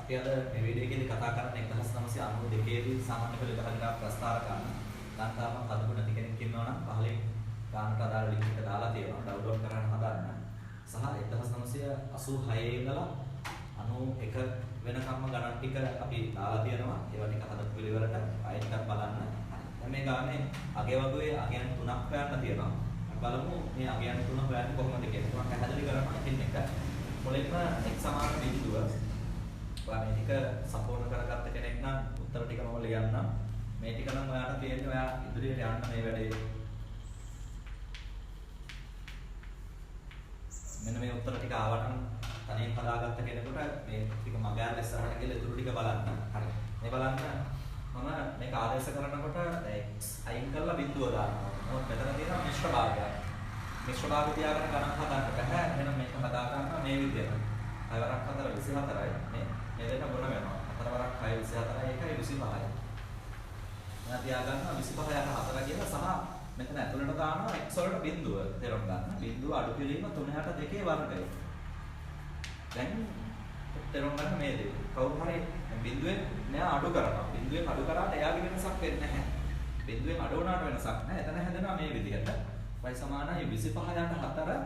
අපි අද මේ වීඩියෝ එකේදී කතා කරන්නේ 1992 දී සාමාන්‍ය පෙළ විභාගයට ප්‍රස්තාර කරන ලංකාවම හදපු නැති කෙනෙක් ඉන්නවා නම් පහලින් ගානට අදාළ ලින්ක් එක දාලා තියෙනවා ඩවුන්ලෝඩ් කරන්න හදන්න. සහ 1986 ඉඳලා 91 වෙනකම්ම ගණන් ටික අපි දාලා තියෙනවා. ඒවා ටික හදපු පිළිවෙලට ආයෙ ටිකක් බලන්න. දැන් මේ ගානේ අගේ වගේ අගයන් 3ක් හොයන්න තියෙනවා. බලමු මේ අගයන් 3 හොයන්නේ කොහොමද කියලා. මම පැහැදිලි කරනවා ඉතින් එක. මුලින්ම x සමාන බිඳුව ඔයා මේ ටික සම්පූර්ණ කරගත්ත කෙනෙක් නම් උත්තර ටික මම ලියන්නම්. මේ ටික නම් ඔයාට තියෙන්නේ ඔයා ඉදිරියට යන්න මේ වැඩේ. මෙන්න මේ උත්තර ටික ආවනම් තනියෙන් හදාගත්ත කෙනෙකුට මේ ටික මගහැරලා ඉස්සරහට ගිහලා ඉතුරු ටික බලන්න. හරි. මේ බලන්න මම මේක ආදේශ කරනකොට x අයින් කරලා බිඳුව දානවා. මොකද මෙතන තියෙනවා මිශ්‍ර භාගයක්. මිශ්‍ර භාගය තියාගෙන ගණන් හදන්න බෑ. එහෙනම් මේක හදා ගන්න මේ විදිහට. 6 වරක් 4 24යි. මේ දෙක ගුණ වෙනවා. 4 වරක් 6 24යි ඒකයි 25යි. මම තියාගන්න 25 යට 4 කියලා සහ මෙතන ඇතුළට දානවා x වලට බිඳුව. තේරුම් ගන්න. බිඳුව අඩු කිරීම 3/2 වර්ගය. දැන් තේරුම් ගන්න මේ දේ. කවුරු හරි බිඳුවෙන් මෙයා අඩු කරනවා. බිඳුවෙන් අඩු කරාට එයාගේ වෙනසක් වෙන්නේ නැහැ. බිඳුවෙන් අඩු වුණාට වෙනසක් නැහැ. එතන හැදෙනවා මේ විදිහට. y සමානයි 25 යට 4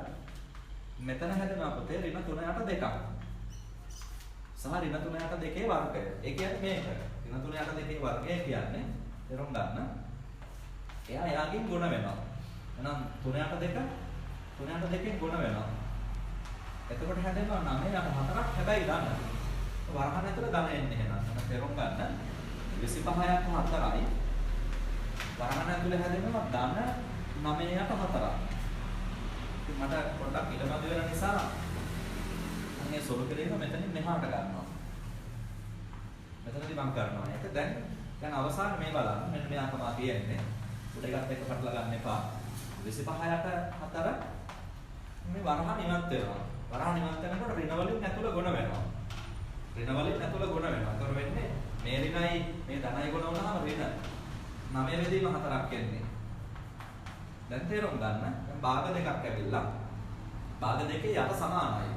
මෙතන හැදෙනවා පුතේ ඍණ 3 යට 2ක්. සහ ඍණ 3 යට 2 වර්ගය. ඒ කියන්නේ මේක. ඍණ 3 යට 2 වර්ගය කියන්නේ තේරුම් ගන්න. එයාගෙන් ගුණ වෙනවා. එහෙනම් 3 යට 2 3 යට 2 ගුණ වෙනවා. එතකොට හැදෙනවා 9 යට 4ක් හැබැයි ධන. වරහන් ඇතුළේ ධන එන්නේ එහෙනම්. තේරුම් ගන්න. 25 යට 4යි. වරහන් ඇතුළේ හැදෙනවා ධන 9 යට 4ක්. මට පොඩ්ඩක් ඉලබඳ වෙන නිසා මේ සොරු කෙරේම මෙතනින් මෙහාට ගන්නවා. මෙතනදී මම කරනවා. ඒක දැන් අවසාන මේ බලන්න. මෙන්න මෙයා තමයි තියෙන්නේ. උඩ එකත් එක්ක පටලවා ගන්න එපා. 25 යට 4 මේ වරහන් ඉවත් වෙනවා. වරහන් ඉවත් වෙනකොට ඍණ වලින් ඇතුළ ගුණ වෙනවා. ඍණ වලින් ඇතුළ ගුණ වෙනවා. ඒතර වෙන්නේ මේ ඍණයි මේ ධනයි ගුණ වුණාම ඍණ 9 වෙදීම 4ක් එන්නේ. දැන් තේරුම් ගන්න. දැන් භාග දෙකක් ඇවිල්ලා භාග දෙකේ යට සමානයි.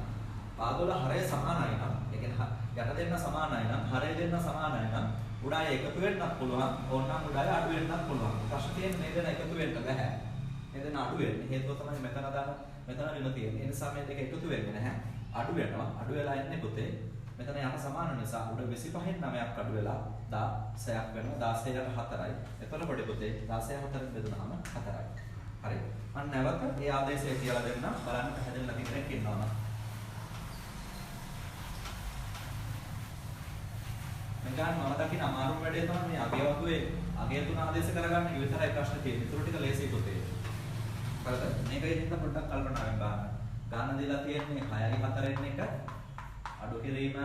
භාග වල හරය සමානයි නම් ඒ කියන්නේ යට දෙන්න සමානයි නම් හරය දෙන්න සමානයි නම් උඩ අය එකතු වෙන්නත් පුළුවන්. ඕනනම් උඩ අය අඩු වෙන්නත් පුළුවන්. ප්‍රශ්න තියෙන්නේ මේ දෙන එකතු වෙන්න බෑ. මේ දෙන අඩු වෙන්නේ. හේතුව තමයි මෙතන මෙතන ඍණ තියෙන්නේ. ඒ නිසා මේ දෙක එකතු වෙන්නේ නැහැ. අඩු වෙනවා. අඩු වෙලා ඉන්නේ පුතේ. මෙතන යට සමාන නිසා උඩ 25න් 9ක් අඩු වෙලා 16ක් වෙනවා. 16 යට 4යි. එතකොට පොඩි පුතේ 16 4ෙන් බෙදුනහම 4යි. හරි. මම නැවත මේ ආදේශය කියලා දෙන්න බලන්න පැහැදිලි නැති කෙනෙක් ඉන්නවා නම්. මම දකින අමාරුම වැඩේ තමයි මේ අගය වතුවේ අගය තුන ආදේශ කරගන්න විතරයි ප්‍රශ්න තියෙන්නේ. ඒකට ටික ලේසි පුතේ. හරිද? මේකෙන් හින්දා පොඩ්ඩක් කල්පනාවෙන් බලන්න. ගාන දීලා තියෙන්නේ 6යි 4න් එක අඩු කිරීම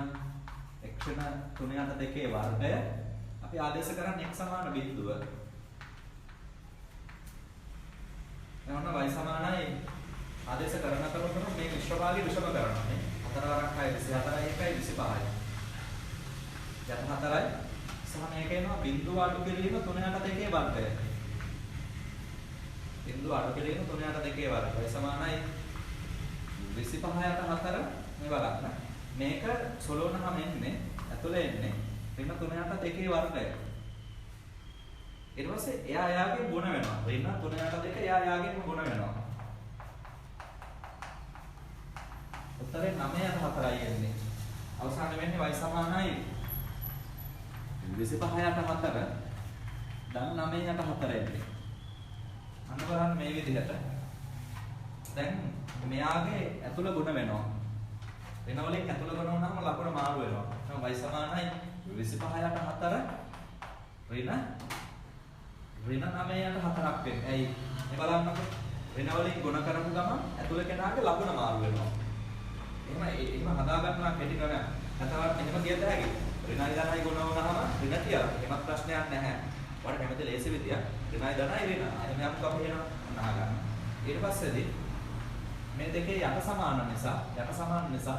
ක්ෂණ 3 යට 2 වර්ගය. අපි ආදේශ කරන්නේ x සමාන බිඳුව. එවන y සමානයි ආදේශ කරනකොට මේ මිශ්‍ර භාගය විෂම කරනවා නේ. 4 වරක් 6 24යි 1යි 25යි. යන 4යි සහ මේක එනවා බිඳුව අඩු කිරීම 3 යට 2 වර්ගය. බිඳුව අඩු කිරීම 3 යට 2 වර්ගය සමානයි 25 යට 4 මේ බලන්න. මේක සොලවනහම එන්නේ ඇතුලේ එන්නේ ඍණ 3 යට 2 වර්ගය. ඊට පස්සේ එයා යාගේ ගුණ වෙනවා. ඍණ 3 යට 2 එයා යාගේ ගුණ වෙනවා. උත්තරේ 9 යට 4යි එන්නේ. අවසාන වෙන්නේ y සමානයි 25 යට 4 දැන් 9 යට 4 එන්නේ. අන්න බලන්න මේ විදිහට. දැන් මෙයාගේ ඇතුළ ගුණ වෙනවා. ඍණ වලින් ඇතුළ ගුණ වුණාම ලකුණ මාරු වෙනවා. එහෙනම් y සමානයි 25 යට 4 ඍණ 9 යට 4ක් වෙන්නේ. ඇයි? මේ බලන්නකො. ඍණ වලින් ගුණ කරපු ගමන් ඇතුළ කෙනාගේ ලකුණ මාරු වෙනවා. එහෙම හදා ගන්නවා කෙටි කරා. නැතවත් එහෙම කියත හැකියි. ඍණයි ධනයි ගුණ වුණාම ඍණ කියලා. එහෙමත් ප්‍රශ්නයක් නැහැ. ඔයාලට හැමදේ ලේසි විදිය. ඍණයි ධනයි ඍණ. එහෙම යම් කම කියනවා අහගන්න. ඊට පස්සේදී මේ දෙකේ යට සමාන නිසා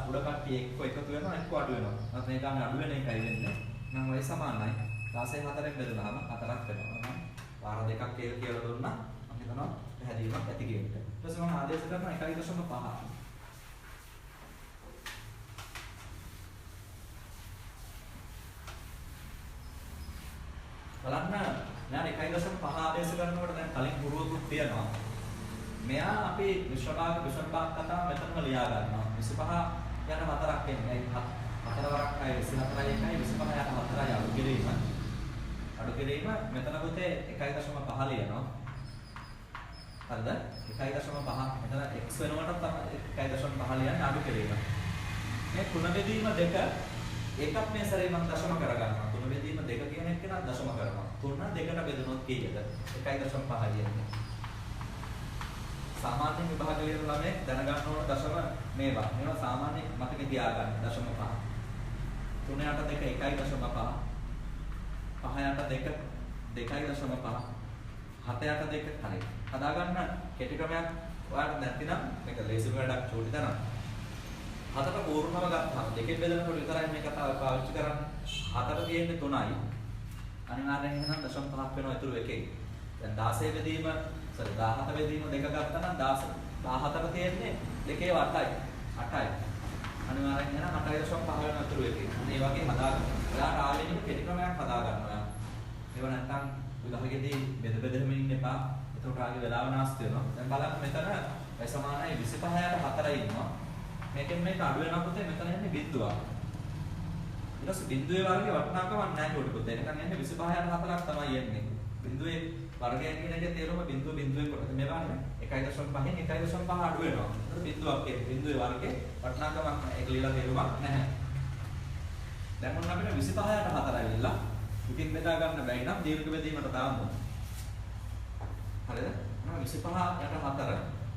උඩ කට්ටිය එක්ක එකතු වෙනවා එක්ක අඩු වෙනවා. නැත්නම් මේ ගන්න අඩු වෙන එකයි වෙන්නේ. නම් y සමානයි 16 4ෙන් බෙදුනහම 4ක් වෙනවා. වාර දෙකක් කියලා දුන්නා. මම හිතනවා පැහැදිලිවක් ඇති කියන එක. ඊට පස්සේ මම ආදේශ කරනවා 1.5. මෙයා 1.5 ආදේශ කරනකොට දැන් කලින් පුරුවකුත් තියෙනවා. මෙයා අපි විශ්වභාග කතාව මෙතනම ලියා ගන්නවා. 25 යන හතරක් එන්නේ. හතර වරක් 24 1යි 25 යන 4යි අඩු කිරීම. අඩු කිරීම මෙතන පුතේ 1.5 ලියනවා. හරිද? 1.5 මෙතන x වෙනකොට තමයි 1.5 ලියන්නේ අඩු කිරීම. මේ තුන බෙදීම දෙක එකක් මේ සැරේ මම දශම කරගන්නවා. තුන බෙදීම දෙක කියන එක නම් දශම කරනවා. තුන දෙකට බෙදුනොත් කීයද? 1.5 කියන්නේ. සාමාන්‍ය විභාග ලියන ළමයි දැනගන්න ඕන දශම මේවා. මේවා සාමාන්‍ය මතකේ තියාගන්න දශම 5. 3 යට 2 1.5. 5 යට 2 2.5. 7 යට 2 හරි. හදාගන්න කෙටි ක්‍රමයක් ඔයාලට නැතිනම් මේක ලේසි වැඩක් චූටි තරම්. 7ට පූර්ණව ගත්තාම දෙකෙන් බෙදනකොට විතරයි මේ කතාව පාවිච්චි කරන්නේ. 7ට තියෙන්නේ 3යි. අනිවාර්යෙන් එහෙනම් 0.5ක් වෙනවා ඊටු එකේ. දැන් 16 බෙදීම 17 බෙදීම දෙක ගත්තා නම් 17ට තියෙන්නේ දෙකේ 8යි. 8යි. අනිවාර්යෙන් එහෙනම් 8.5 වෙනවා ඊටු එකේ. මේ වගේ හදාගන්න. ඔයාලට ආවෙනික කෙටි ක්‍රමයක් හදාගන්න ඔයා. ඒව නැත්තම් විභාගෙදී බෙද ඉන්න එපා. එතකොට ආගේ වෙලාව නාස්ති වෙනවා. දැන් බලන්න මෙතන y සමානයි 25ට 4 ඉන්නවා. මේකෙන් මේක අඩු වෙනවා පුතේ මෙතන එන්නේ බිඳුවක්. ඊට පස්සේ බිඳුවේ වර්ගයේ වටිනාකමක් නැහැ කොට පුතේ. එනකන් එන්නේ 25ට 4ක් තමයි එන්නේ. බිඳුවේ වර්ගය කියන එකේ තේරුම බිඳුවේ කොට මේ බලන්න 1.5න් 1.5 අඩු වෙනවා. ඒක බිඳුවක් කියන්නේ බිඳුවේ වර්ගයේ වටිනාකමක් නැහැ. ඒක ලියලා තේරුමක් නැහැ. දැන් මොන අපිට 25ට 4 ඇවිල්ලා ඉතින් බෙදා ගන්න බැයි නම් දීර්ඝ බෙදීමට දාමු. හරිද? 25ට 4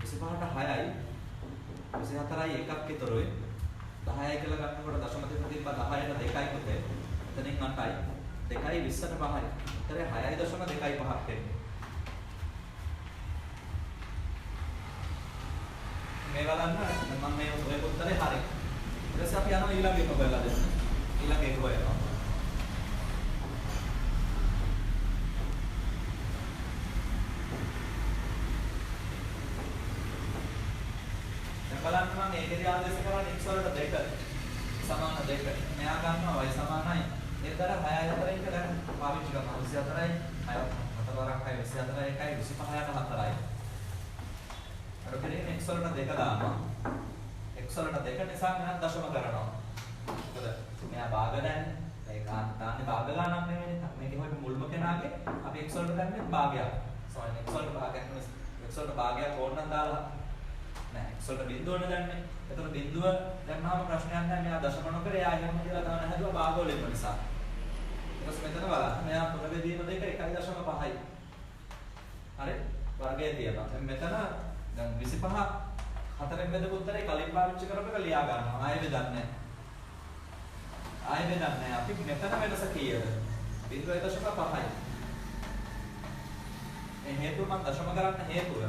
25ට 6යි 24යි එකක් විතරයි 10යි කියලා ගන්නකොට දශම දෙක තිබ්බා 10ට 2යි පුතේ. එතනින් 8යි 2යි 20ට 5යි. ඒතරේ 6.25ක් එන්නේ. මේ බලන්න මම මේ ඔය උත්තරේ හරි. ඊට පස්සේ අපි යනවා ඊළඟ එක බලලා දෙන්න. ඊළඟ එක හොයනවා. බලන්න මම ඒකදී ආදේශ කරන්නේ x වලට 2 සමාන 2. මෙයා ගන්නවා y සමානයි. ඒතර 6 4 එක දැන් පාවිච්චි කරනවා. 24යි 6 4ක් 24යි 1යි 25ට 4යි. අර කෙරේ x වලට 2 දානවා. x වලට 2 නිසා මම දශම කරනවා. මොකද මෙයා භාග දැන්නේ. ඒක තාන්නේ භාග ගන්නක් නෙවෙයිනේ. මේකේ හොයපු මුල්ම කෙනාගේ අපි x වලට දැම්මේ භාගයක්. සෝයි x වලට භාගයක් නෙවෙයි. x වලට භාගයක් ඕනනම් දාලා නෑ x වලට බිඳුවනේ දැම්මේ. එතකොට බිඳුව දැම්මම ප්‍රශ්නයක් නෑ. මෙයා දශම නොකර එයා එහෙම කියලා ගන්න හැදුවා භාග වලින් නිසා. ඊට පස්සේ මෙතන බලන්න. මෙයා පුන බෙදීම දෙක 1.5යි. හරි? වර්ගය තියනවා. දැන් මෙතන දැන් 25 හතරෙන් බෙදපු උත්තරේ කලින් පාවිච්චි කරපු එක ලියා ගන්නවා. ආයෙ බෙදන්නේ නෑ. අපි මෙතන වෙනස කීයද? 0.5යි. මේ හේතුව මම දශම කරන්න හේතුව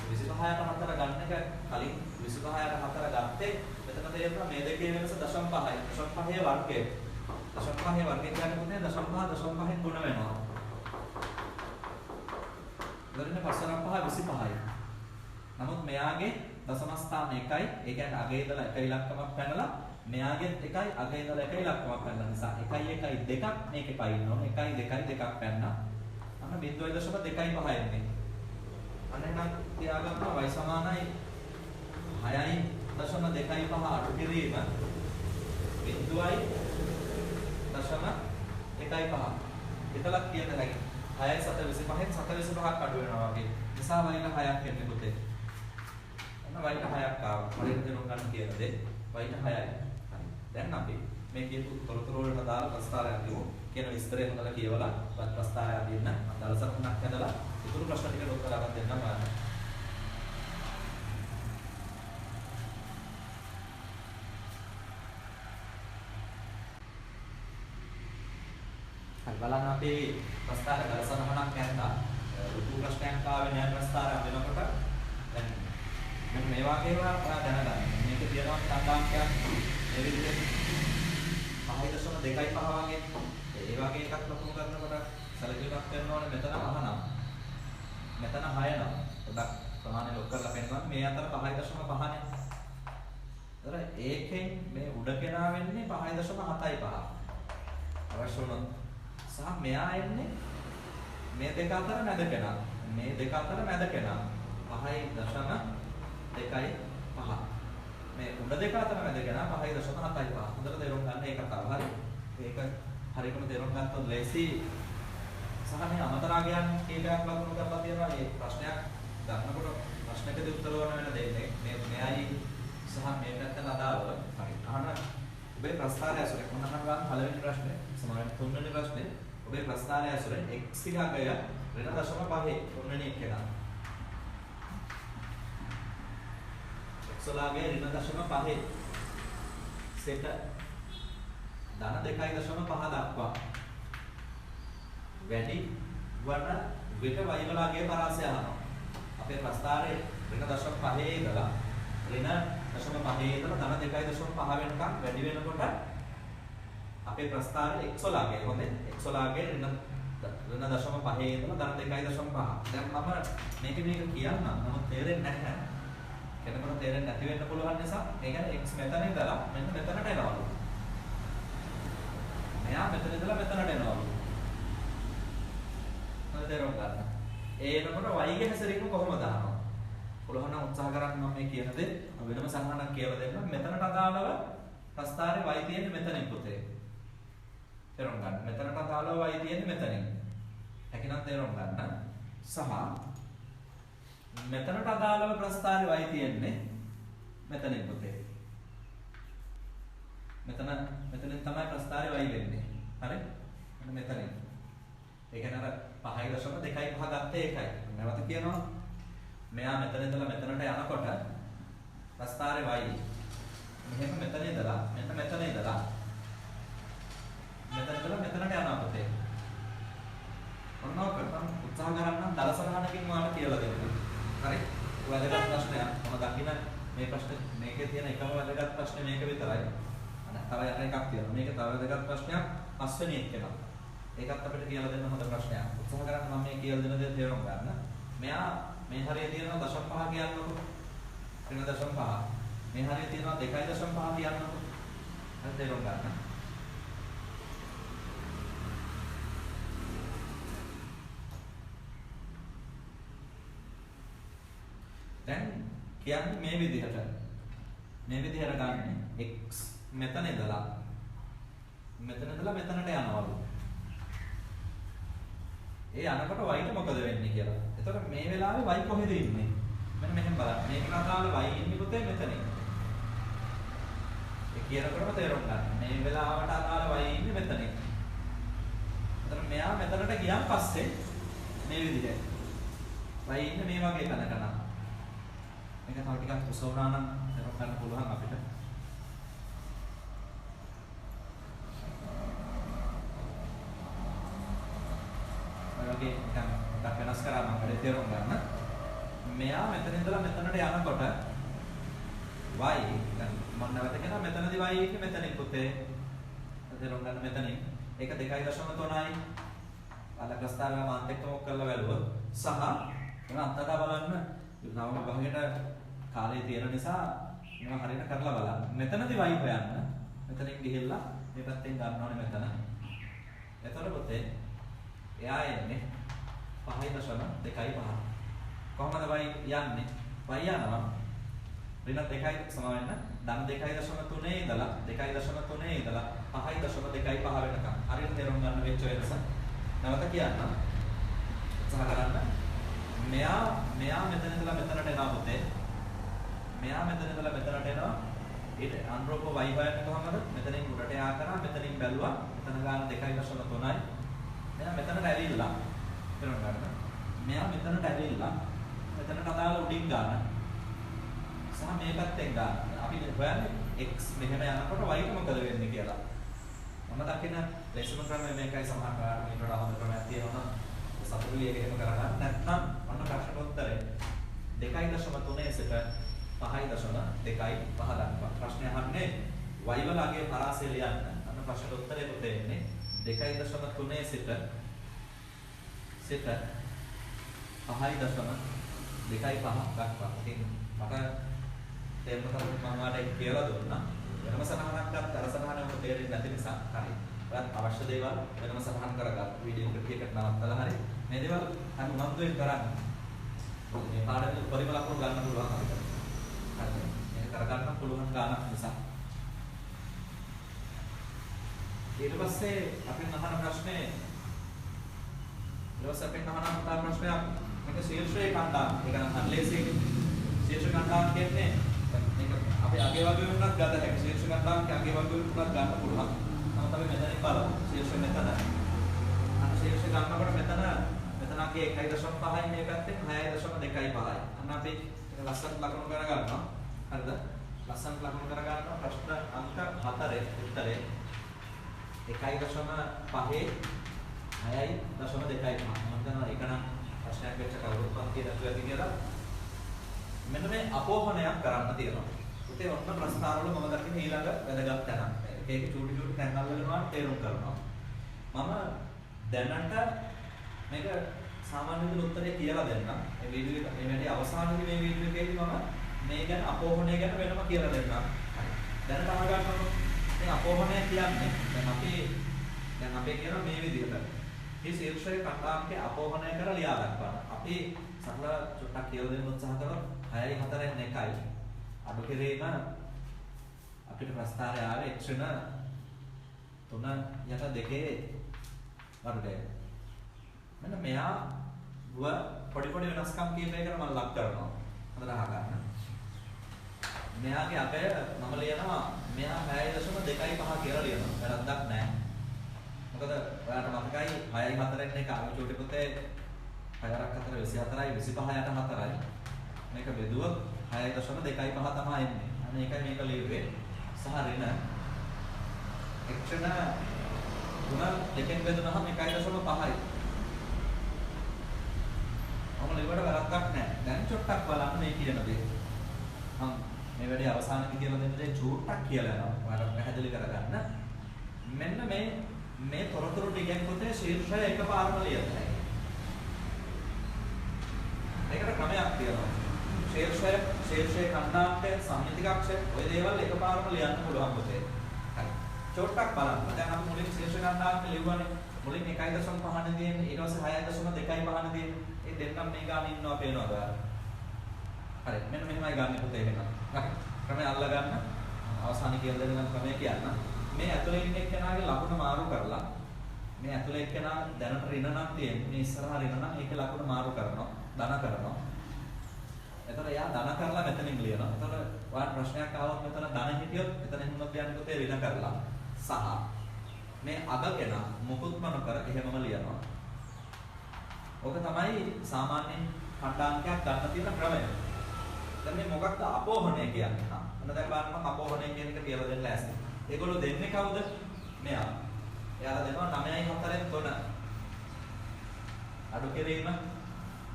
25ට 4 ගන්න එක කලින් 25ට 4 ගත්තේ මෙතන තේරුණා මේ දෙකේ වෙනස 0.5යි. 0.5 වර්ගය. 0.5 වර්ගය කියන්නේ මොකද? 0.5න් ගුණ වෙනවා. ඊළඟට 5.5 25යි. නමුත් මෙයාගේ දශම ස්ථාන 1යි. ඒ කියන්නේ අගේ ඉඳලා 1 ඉලක්කමක් පැනලා මෙයාගේ 1යි අගේ ඉඳලා 1 ඉලක්කමක් පැනලා නිසා 1 1 2ක් මේකේ පයින්න ඕන. 1 2 2ක් පැන්නා. අන්න 0.25 එන්නේ. අනේනම් තියාගන්නවා y සමානයි 6.25 අඩු කිරීම 0.1.5 එතලක් කියන හැකි 6 7 25න් 7 25ක් අඩු වෙනවා වගේ නිසා y ට 6ක් එන්නේ පුතේ. අන්න y ට 6ක් ආවා. වලින් දෙනුම් ගන්න කියන දේ y ට 6යි. හරි. දැන් අපි මේ කියපු තොරතුරු වලට දාලා ප්‍රස්තාරයක් දීමු. කියන විස්තරය හොඳට කියවලා වත් ප්‍රස්තාරයක් දෙන්න. මම දලසකුණක් හදලා ඉතුරු ප්‍රශ්න ටික උත්තර අරන් දෙන්නම් බලන්න. හරි බලන්න අපි ප්‍රස්තාර දලසනමක් කරනවා. ලොකු ප්‍රශ්නයක් ආවේ නැහැ ප්‍රස්තාරයක් දෙනකොට. දැන් මෙන්න මේ වගේ ඒවා ඔයා දැනගන්න. මේක තියෙනවා සංඛ්‍යාංකයක් මේ විදිහට 5.25 වගේ ඒ වගේ එකක් ලකුණු කරනකොට සැලකිලිමත් කරන්න ඕනේ මෙතන අහනම්. මෙතන 6 නම්. පොඩ්ඩක් ප්‍රමාණය ලොක් කරලා පෙන්නන්න. මේ අතර 5.5නේ. ඒතර ඒකෙන් මේ උඩ කෙනා වෙන්නේ 5.75. අවශ්‍ය වුණොත්. සහ මෙයා එන්නේ මේ දෙක අතර මැද කෙනා. මේ දෙක අතර මැද කෙනා 5.2.5. මේ උඩ දෙක අතර මැද කෙනා 5.75. හොඳට තේරුම් ගන්න ඒ කතාව. හරි. ඒක හරියටම තේරුම් ගත්තොත් ලේසි. සහ මේ අමතරාගයන් කීපයක් ලකුණු කරලා තියෙනවා. මේ ප්‍රශ්නයක් ගන්නකොට ප්‍රශ්නකදී උත්තර ගන්න වෙන දෙන්නේ. මෙයයි සහ මේ පැත්තට අදාළව. හරි. අහන ඔබේ ප්‍රස්තාරය ඇසුරේ මොන අහනවා පළවෙනි ප්‍රශ්නේ සමාවෙන් තුන්වෙනි ප්‍රශ්නේ ඔබේ ප්‍රස්තාරය ඇසුරේ x විභාගය ඍණ 0.5 තුන්වෙනි එක ගන්න. x වලගේ ඍණ 0.5 සෙට ධන 2.5 දක්වා වැඩි වන විට y වලගේ පරාසය අහනවා. අපේ ප්‍රස්තාරයේ ඍණ 0.5 ඉඳලා ඍණ 0.5 ඉඳලා ධන 2.5 වෙනකම් වැඩි වෙනකොට අපේ ප්‍රස්ථාරයේ x වලගේ හොඳේ x වලගේ ඍණ 0.5 ඉඳලා ධන 2.5. දැන් මම මේක කියන්නම්. නමුත් තේරෙන්නේ නැහැ. කෙනෙකුට තේරෙන්නේ නැති වෙන්න පුළුවන් නිසා ඒ කියන්නේ x මෙතන ඉඳලා මෙන්න මෙතනට එනවලු. මෙයා මෙතන ඉඳලා මෙතනට එනවලු. හරි තේරුම් ගන්න. ඒ එනකොට y ගේ හැසිරීම කොහොමද දානවා? පුළුවන් නම් උත්සාහ කරන්න මම මේ කියන දේ වෙනම සංහනක් කියලා දෙන්න. මෙතනට අදාළව ප්‍රස්ථාරේ y තියෙන්නේ මෙතනින් පුතේ. තේරුම් ගන්න. මෙතනට අදාළව y තියෙන්නේ මෙතනින්. හැකිනම් තේරුම් ගන්න. සහ මෙතනට අදාළව ප්‍රස්ථාරේ y තියෙන්නේ මෙතනින් පුතේ. මෙතනින් තමයි ප්‍රස්ථාරේ y වෙන්නේ. හරි? මෙතනින්. ඒ කියන්නේ අර 5.2.5 ගත්තේ ඒකයි. නැවත කියනවා. මෙයා මෙතන ඉඳලා මෙතනට යනකොට ප්‍රස්ථාරේ y මෙහෙම මෙතන ඉඳලා මෙන්න මෙතන ඉඳලා මෙතනට යනවා පුතේ. ඔන්නෝක මම උත්සාහ කරන්නම් දලසරහනකින් ඔයාලට කියලා දෙන්න. හරි? වැදගත් ප්‍රශ්නයක්. මම දකින්න මේ ප්‍රශ්නේ මේකේ තියෙන එකම වැදගත් ප්‍රශ්නේ මේක විතරයි. තව එකක් තියෙනවා. මේක තව වැදගත් ප්‍රශ්නයක් පස්වෙනි එක. ඒකත් අපිට කියලා දෙන්න හොඳ ප්‍රශ්නයක්. උත්සාහ කරන්න මම මේ කියලා දෙන දේ තේරුම් ගන්න. මෙයා මේ හරිය තියෙනවා 0.5 කියන්නකො. ඍණ 0.5. මේ හරිය තියෙනවා 2.5 කියන්නකො. හරි තේරුම් ගන්න. දැන් කියන්නේ මේ විදිහට. මේ විදිහට ගන්න x මෙතන ඉඳලා මෙතනට යනවලු. ඒ යනකොට y ට මොකද වෙන්නේ කියලා. එතකොට මේ වෙලාවේ y කොහෙද ඉන්නේ? මෙන්න මෙහෙම බලන්න. මේක අදාළ y ඉන්නේ පුතේ මෙතනින්. ඒ කියනකොටම තේරුම් ගන්න. මේ වෙලාවට අදාළ y ඉන්නේ මෙතනින්. එතකොට මෙයා මෙතනට ගියන් පස්සේ මේ විදිහට y ඉන්නේ මේ වගේ තැනක නම්. මේක තව ටිකක් උස වුණා නම් තේරුම් ගන්න පුළුවන් අපිට. ඔයගේ නිකන් ටිකක් වෙනස් කරා මම වැඩි තේරුම් ගන්න. මෙයා මෙතන ඉඳලා මෙතනට යනකොට y දැන් මම නැවත කියනවා මෙතනදී y ඉන්නේ මෙතනින් පුතේ. තේරුම් ගන්න මෙතනින්. ඒක 2.3යි. අල ප්‍රස්ථාරය මාත් එක්ක මොක් කරලා බැලුවොත් සහ මම අත්දැක බලන්න නවම භාගයට කාලේ තියෙන නිසා මම හරියට කරලා බලන්න. මෙතනදී y හොයන්න. මෙතනින් ගිහිල්ලා මේ පැත්තෙන් ගන්න ඕනේ මෙතන. එතකොට පුතේ එයා එන්නේ 5.2.5. කොහොමද y යන්නේ? y යනවා ඍණ 2යි සම වෙන්න ධන 2.3 ඉඳලා 2.3 ඉඳලා 5.25 වෙනකම්. හරියට තේරුම් ගන්න වෙච්ච වෙනස. නැවත කියන්න. උත්සාහ කරන්න. මෙයා මෙතන ඉඳලා මෙතනට එනවා පුතේ. මෙයා මෙතන ඉඳලා මෙතනට එනවා. ඊට අනුරූප y හොයන්නේ කොහමද? මෙතනින් උඩට යා කරා මෙතනින් බැලුවා. මෙතන ගන්න 2.3යි. මෙයා මෙතනට ඇවිල්ලා තේරුම් ගන්න. මෙයා මෙතනට ඇවිල්ලා මෙතනට අදාළ උඩින් ගන්න. සහ මේ පැත්තෙන් ගන්න. අපි හොයන්නේ x මෙහෙම යනකොට y මොකද වෙන්නේ කියලා. මම දකින ලෙසම ක්‍රමය මේකයි සමහර කාරණා ඊට වඩා හොඳ ක්‍රමයක් තියෙනවා නම් සතුටුයි ඒක එහෙම කරගන්න. නැත්නම් ඔන්න ප්‍රශ්න උත්තරේ 2.3 සිට 5.25 දක්වා. ප්‍රශ්නේ අහන්නේ y වලගේ පරාසය ලියන්න. අන්න ප්‍රශ්න උත්තරේ පුතේ එන්නේ 2.3 සිට 5.25 දක්වා. ඉතින් මට තේරුම් ගන්න මම වාට කියලා දුන්නා. වෙනම සනහනක් ගත්ත අර සනහන උඹ තේරෙන්නේ නැති නිසා හරි. ඔයත් අවශ්‍ය දේවල් වෙනම සටහන් කරගන්න. වීඩියෝ එකකට නවත්තලා හරි මේ දේවල් අන්න උනන්දුවෙන් කරන්න. මේ පාඩමේ උපරිම ලකුණු ගන්න පුළුවන් අපිට. හරිද? මේක කරගන්න පුළුවන් ගානක් නිසා. ඊට පස්සේ අපින් අහන ප්‍රශ්නේ ප්‍රශ්නයක් මේක ශීර්ෂයේ කණ්ඩායම. ඒක නම් අන්ලේසින් ශීර්ෂ කණ්ඩායම කියන්නේ මේක අපි අගේ වගේ වුණත් ගත හැකි. ශීර්ෂ කණ්ඩායමක අගේ වගේ වුණත් ගන්න පුළුවන්. නමුත් අපි මෙතනින් බලමු. ශීර්ෂ මෙතන. අන්න ශීර්ෂ ගන්නකොට මෙතන අගේ 1.5යි මේ පැත්තෙන් 6.25යි. අන්න අපි ලස්සනට ලකුණු කරගන්නවා. හරිද? ලස්සනට ලකුණු කරගන්නවා. ප්‍රශ්න අංක 4 උත්තරේ 1.5 6.25. මම දන්නවා ඒක නම් ප්‍රශ්නයක් වෙච්ච කවුරුත් පන්තිය දැක්වලා ඇති කියලා. මෙන්න මේ අපෝහණයක් කරන්න තියෙනවා. ඒකේ ඔන්න ප්‍රස්තාරවල මම දකින්නේ ඊළඟ වැදගත් තැන. ඒකේ චූටි තැන්වල වෙනවා තේරුම් කරනවා. මම දැනට මේක සාමාන්‍ය විදිහට උත්තරේ කියලා දෙන්නම්. මේ වීඩියෝ මේ වැඩි අවසානයේදී මේ වීඩියෝ එකේදී මම මේ ගැන අපෝහණය ගැන වෙනම කියලා දෙන්නම්. දැනට අහගන්න මේ අපෝහණය කියන්නේ දැන් අපේ කියන මේ විදිහට මේ ශීර්ෂයේ කණ්ඩායමේ අපෝහණය කරලා ලියා ගන්නවා. අපි සරල චුට්ටක් කියලා දෙන්න උත්සාහ කරමු. 6යි 4න් 1යි. අඩු කිරීම අපිට ප්‍රස්තාරය ආවේ x න 3 යට 2 වර්ගය. මෙන්න මෙයා පොඩි වෙනස්කම් කීපයකට මම ලක් කරනවා. හොඳට අහගන්න. මෙයාගේ අගය මම ලියනවා මෙයා 6.25 කියලා ලියනවා. වැරද්දක් නැහැ. මොකද ඔයාලට මතකයි 6යි 4න් 1 ආවේ චූටි පුතේ 6ක් 4 24යි 25ට 4යි. මේක බෙදුවොත් 6.25 තමයි එන්නේ. අන්න ඒකයි මේක ලියුවේ. සහ ඍණ එක්ෂණ 3 දෙකෙන් බෙදුනහම 1.5යි. මම ලියුවට වැරද්දක් නැහැ. දැන් චොට්ටක් බලන්න මේ කියන දේ. මම මේ වැඩේ අවසානයේ කියලා දෙන්න දේ චූට්ටක් කියලා යනවා. ඔයාලට පැහැදිලි කරගන්න. මෙන්න මේ තොරතුරු ටිකෙන් පුතේ ශීර්ෂය එකපාරම ලියන්න. ඒකට ක්‍රමයක් තියෙනවා. ශීර්ෂයේ කණ්ඩායමේ සම්මිතිකක්ෂය ඔය දේවල් එකපාරම ලියන්න පුළුවන් පුතේ. හරි. චොට්ටක් බලන්න. දැන් අපි මුලින් ශීර්ෂ කණ්ඩායමේ ලියුවානේ. මුලින් 1.5 නේ තියෙන්නේ. ඊට පස්සේ 6.25 තියෙන්නේ. ඒ දෙන්නම මේ ගාන ඉන්නවා පේනවද ඔයාලා? හරි. මෙන්න මෙහෙමයි ගන්න පුතේ වෙනවා. හරි. ක්‍රමය අල්ල ගන්න. අවසානයේ කියලා දෙන්න ක්‍රමය කියන්න. මේ ඇතුලේ ඉන්න එක්කෙනාගේ ලකුණ මාරු කරලා මේ ඇතුලේ එක්කෙනා දැනට ඍණ නම් තියෙන්නේ. මේ ඉස්සරහා ඍණ නම් ඒකේ ලකුණ මාරු කරනවා. ධන කරනවා. එතකොට එයා ධන කරලා මෙතනින් ලියනවා. එතකොට ඔයාලට ප්‍රශ්නයක් ආවොත් මෙතන ධන හිටියොත් එතන හිමුණක් ලියන්න පුතේ ඍණ කරලා සහ මේ අග කෙනා මොකුත්ම නොකර එහෙමම ලියනවා. ඔක තමයි සාමාන්‍ය කණ්ඩායමක් ගන්න තියෙන ක්‍රමය. දැන් මේ මොකක්ද අපෝහණය කියන්නේ? අන්න දැන් බලන්න අපෝහණය කියන එක කියලා දෙන්න ලෑස්ති. ඒගොල්ලෝ දෙන්නේ කවුද? මෙයා. එයාලා දෙනවා 9යි 4න් 3. අඩු කිරීම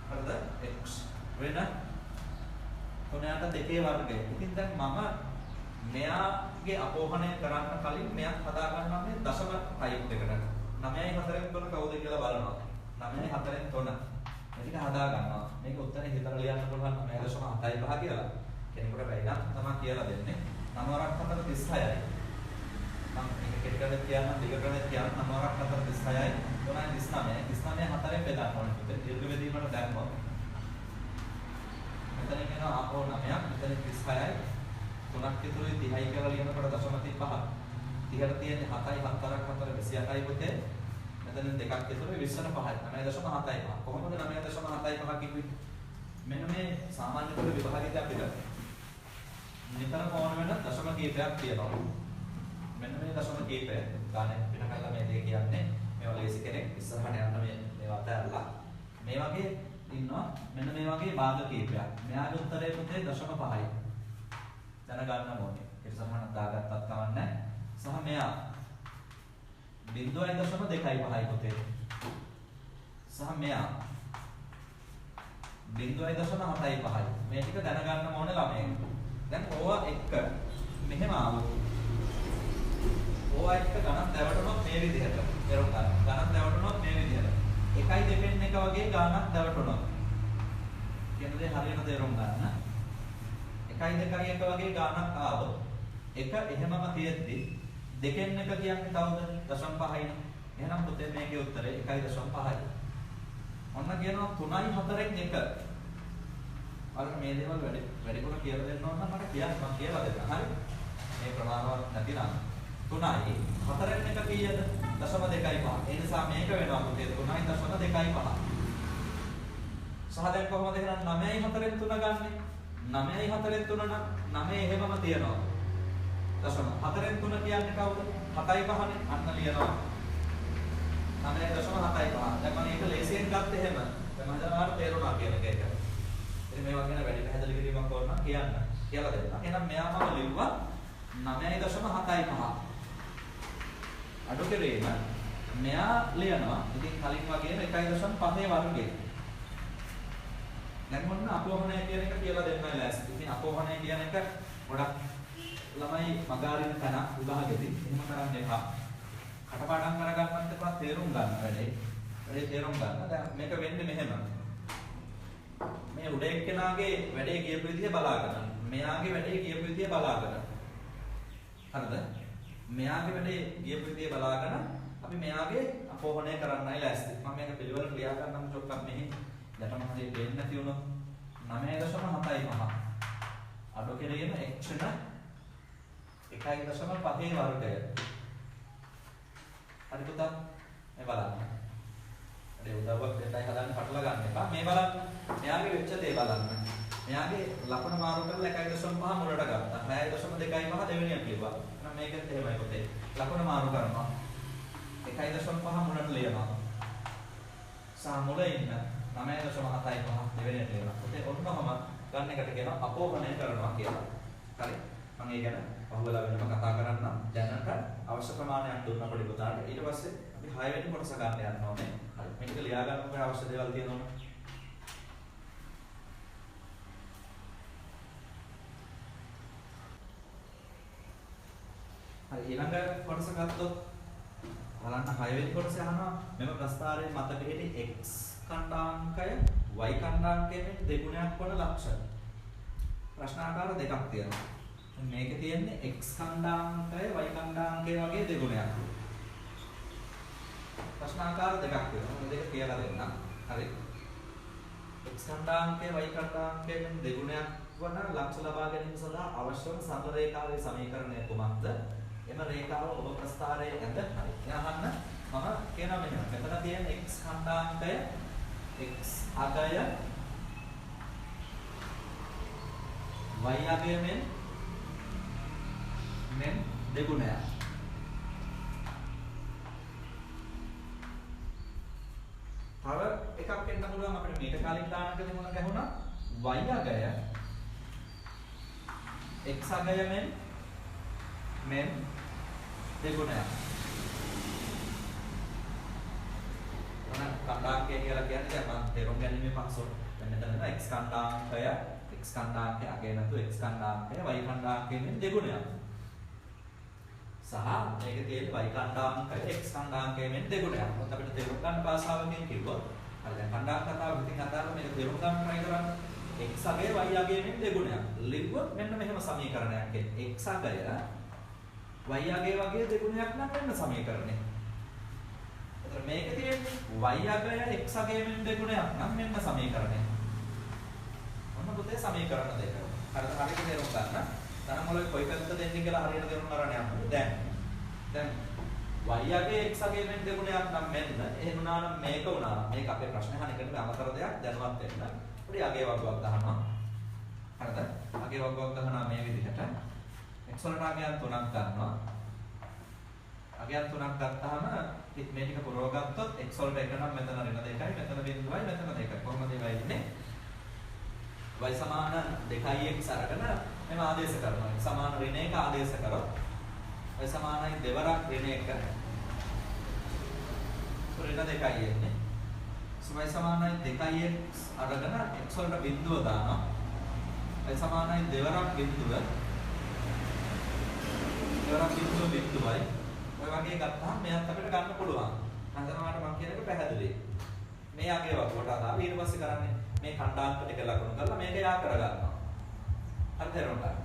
හරිද? x වෙන 3ට 2 වර්ගය. ඉතින් දැන් මම මෙයාගේ අපෝහණය කරන්න කලින් මෙයක් හදා ගන්නවා මේ දශම ටයිප් එකට. 9යි 4න් 3 කවුද කියලා බලනවා. 9යි 4න් 3. මේක හදා ගන්නවා. මේක උත්තරේ හිතලා ලියන්න පුළුවන් 9.75 කියලා. කෙනෙකුට බැරි නම් තමයි කියලා දෙන්නේ. 9ක් 4 36යි. මම මේක කෙටිකරට කියන්න දිගටම කියන්න 9ක් 4 36යි. 3යි 39යි. 39 4ෙන් බෙදන්න ඕනේ. දීර්ඝ බෙදීමකට දැම්මොත් මෙතන කියනවා ආපෝ 9ක් මෙතන 36යි. 3ක් ඉතුරුයි 30යි කියලා ලියනකොට දශම 35. 30ට තියෙන්නේ 7යි 4ක් 4 28යි පුතේ. මෙතන දෙකක් ඉතුරුයි 20ට 5යි. 9.75. කොහොමද 9.75 කිව්වේ? මෙන්න මේ සාමාන්‍ය කොට විභාගයේදී අපිට නිතරම ඕන වෙන දශම කීපයක් තියෙනවා. මෙන්න මේ දශම කීපය ගානේ පිට කරලා මේ දේ කියන්නේ මේවා ලේසි කෙනෙක් ඉස්සරහට යන්න මේවා අතහැරලා මේ වගේ ඉන්නවා. මෙන්න මේ වගේ භාග කීපයක්. මෙයාගේ උත්තරේ පුතේ දශම 5යි. දැනගන්න ඕනේ. ඒක සමාන දාගත්තත් කවන්නේ. සහ මෙයා 0.25යි පුතේ. සහ මෙයා 0.75යි. මේ ටික දැනගන්න ඕනේ ළමයි. දැන් ඕවා එක මෙහෙම ආවොත් ඕවා එක ගණන් දැවටුනොත් මේ විදිහට එරොක් ගන්න. ගණන් දැවටුනොත් මේ විදිහට. 1යි 2න් 1 වගේ ගණනක් දැවටුනොත් කියන දේ හරියට තේරුම් ගන්න. 1යි 2යි 1 වගේ ගණනක් ආවොත් එක එහෙමම තියෙද්දි දෙකෙන් එක කියන්නේ කවුද? 0.5යි. එහෙනම් පුතේ මේකේ උත්තරේ 1.5යි. ඔන්න කියනවා 3යි 4න් 1. අර මේ දේවල් වැඩිපුර කියලා දෙන්න ඕන නම් මට කියන්න මම කියලා දෙන්නම්. හරි? මේ ප්‍රමාණවත් නැතිනම් 3යි 4න් 1 කීයද? 0.25. ඒ නිසා මේක වෙනවා පුතේ 3.25. සහ දැන් කොහොමද එහෙනම් 9යි 4න් 3 ගන්නෙ? 9යි 4න් 3 නම් 9 එහෙමම තියනවා. 4න් 3 කියන්නේ කවුද? 7යි 5නේ. අන්න ලියනවා. 9.75. දැන් මම මේක ලේසියෙන් ගත්ත එහෙම. දැන් මම හිතනවා තේරුණා කියන එක. ඉතින් මේවා ගැන වැඩි පැහැදිලි කිරීමක් ඕන නම් කියන්න. කියලා දෙන්න. එහෙනම් මෙයා මම ලිව්වා 9.75. අඩු කෙරේම මෙයා ලියනවා. ඉතින් කලින් වගේම 1.5 වර්ගය. දැන් මොන අපෝහණය කියන එක කියලා දෙන්නයි ලෑස්ති. ඉතින් අපෝහණය කියන එක ගොඩක් ළමයි මගාරින තන විභාගෙදී එහෙම කරන්න එපා. කටපාඩම් කරගන්නත් එපා තේරුම් ගන්න වැඩේ. වැඩේ තේරුම් ගන්න. දැන් මේක වෙන්නේ මෙහෙම. මේ උඩ එක්කෙනාගේ වැඩේ කියපු විදිය බලාගන්න. මෙයාගේ වැඩේ කියපු විදිය බලාගන්න. හරිද? මෙයාගේ වැඩේ කියපු විදිය බලාගෙන අපි මෙයාගේ අපෝහණය කරන්නයි ලෑස්ති. මම මේක පිළිවෙලට ලියා ගන්නම් චොක්කක් මෙහි. දැන් මම හරියට දෙන්න නැති වුණොත් 9.75. අඩු කෙරෙන එක්ෂණ 1.5 වර්ගය. හරි පුතා මේ බලන්න. ඒ උදව්වක් දෙන්නයි හදන්න පටල ගන්න එපා. මේ බලන්න. මෙයාගේ වෙච්ච දේ බලන්න. මෙයාගේ ලකුණ මාරු කරලා 1.5 මුලට ගත්තා. 6.25 දෙවෙනියට ලියුවා. එහෙනම් මේකත් එහෙමයි පුතේ. ලකුණ මාරු කරනවා. 1.5 මුලට ලියනවා. සහ මුල ඉන්න 9.75 දෙවෙනියට ලියනවා. පුතේ ඔන්නවම ගන්න එකට කියනවා අපෝහණය කරනවා කියලා. හරි. මම ඒ ගැන පහුවෙලා වෙනම කතා කරන්නම්. දැනට අවශ්‍ය ප්‍රමාණයක් දුන්න පොඩි පුතාට. ඊට පස්සේ අපි 6 වෙනි කොටස ගන්න යන්න ඕනේ. හරි. මේක ලියා ගන්න අවශ්‍ය දේවල් තියෙනවා. හරි ඊළඟ කොටස ගත්තොත් බලන්න 6 වෙනි කොටස අහනවා මෙම ප්‍රස්තාරයේ මත පිහිටි x ඛණ්ඩාංකය y ඛණ්ඩාංකයෙන් දෙගුණයක් වන ලක්ෂණ. ප්‍රශ්නාකාර දෙකක් තියෙනවා. මේකේ තියෙන්නේ x ඛණ්ඩාංකය y ඛණ්ඩාංකය වගේ දෙගුණයක්. ප්‍රශ්නාකාර දෙකක් තියෙනවා. මේ දෙක කියලා දෙන්නම්. හරි. x ඛණ්ඩාංකය y ඛණ්ඩාංකයෙන් දෙගුණයක් වන ලක්ෂණ ලබා ගැනීම සඳහා අවශ්‍යම සරල රේඛාවේ සමීකරණය කුමක්ද? එම රේඛාව ඔබ ප්‍රස්ථාරයේ ඇඳ හරි. එහන්න මම කියනවා මෙහෙම. මෙතන තියෙන x ඛණ්ඩාංකය x අගය y අගය මෙන් දෙගුණයක්. තව එකක් එන්න පුළුවන් අපිට මීට කලින් දානකදී මොන ගැහුණා y අගය x අගය මෙන් දෙගුණයක්. මොන ඛණ්ඩාංකය කියලා කියන්නේ දැන් මම තේරුම් ගැනීමේ පක්ෂව දැන් මෙතන x ඛණ්ඩාංකය x ඛණ්ඩාංකය අගය නැතු x ඛණ්ඩාංකය y ඛණ්ඩාංකයෙන් දෙගුණයක්. සහ මේක තියෙන y ඛණ්ඩාංකය x ඛණ්ඩාංකයෙන් දෙගුණයක්. මොකද අපිට තේරුම් ගන්න භාෂාවකින් කිව්වොත් හරි දැන් ඛණ්ඩාංක කතාව විදිහින් අදාළ මේක තේරුම් ගන්න try කරන්න. x අගය y අගයෙන් දෙගුණයක්. ලිව්වොත් මෙන්න මෙහෙම සමීකරණයක් එන්නේ. x අගය y අගය වගේ දෙගුණයක් නම් මෙන්න සමීකරණය. එතකොට මේක තියෙන්නේ y අගය x අගයෙන් දෙගුණයක් නම් මෙන්න සමීකරණය. ඔන්න පුතේ සමීකරණ දෙක. හරියට තේරුම් ගන්න. තන මොලේ කොයි පැත්තද දෙන්නේ කියලා හරියට තේරුම් ගන්න යන්න. දැන් y අගය x අගයෙන් දෙගුණයක් නම් මෙන්න එහෙම වුණා නම් මේක වුණා නම් මේක අපේ ප්‍රශ්නේ අහන එකට අමතර දෙයක් දැනුවත් වෙන්න. පොඩි අගය වගුවක් ගන්නවා. හරිද? අගය වගුවක් ගන්නවා මේ විදිහට. x වලට අගයන් තුනක් ගන්නවා. අගයන් තුනක් ගත්තාම මේ ටික පුරව ගත්තොත් x වලට එක නම් මෙතන ඍණ 2යි මෙතන බිඳුවයි මෙතන 2යි. කොහොමද ඒවා ඉන්නේ? y සමාන 2x අරගෙන මෙම ආදේශ කරනවා. x සමාන ඍණ 1 ආදේශ කරොත් y සමානයි දෙවරක් ඍණ 1 ඍණ 2යි එන්නේ. y සමානයි 2x අරගෙන x වලට බිඳුව දානවා. y සමානයි දෙවරක් බිඳුව බිඳුවයි ඔය වගේ ගත්තාම මෙයාත් අපිට ගන්න පුළුවන්. හඳනවාට මම කියන එක පැහැදිලි. මේ අගේ වගුවට අදාළ ඊට පස්සේ කරන්නේ මේ ඛණ්ඩාංක ටික ලකුණු කරලා මේක යා කරගන්නවා. හරි තේරුම් ගන්න.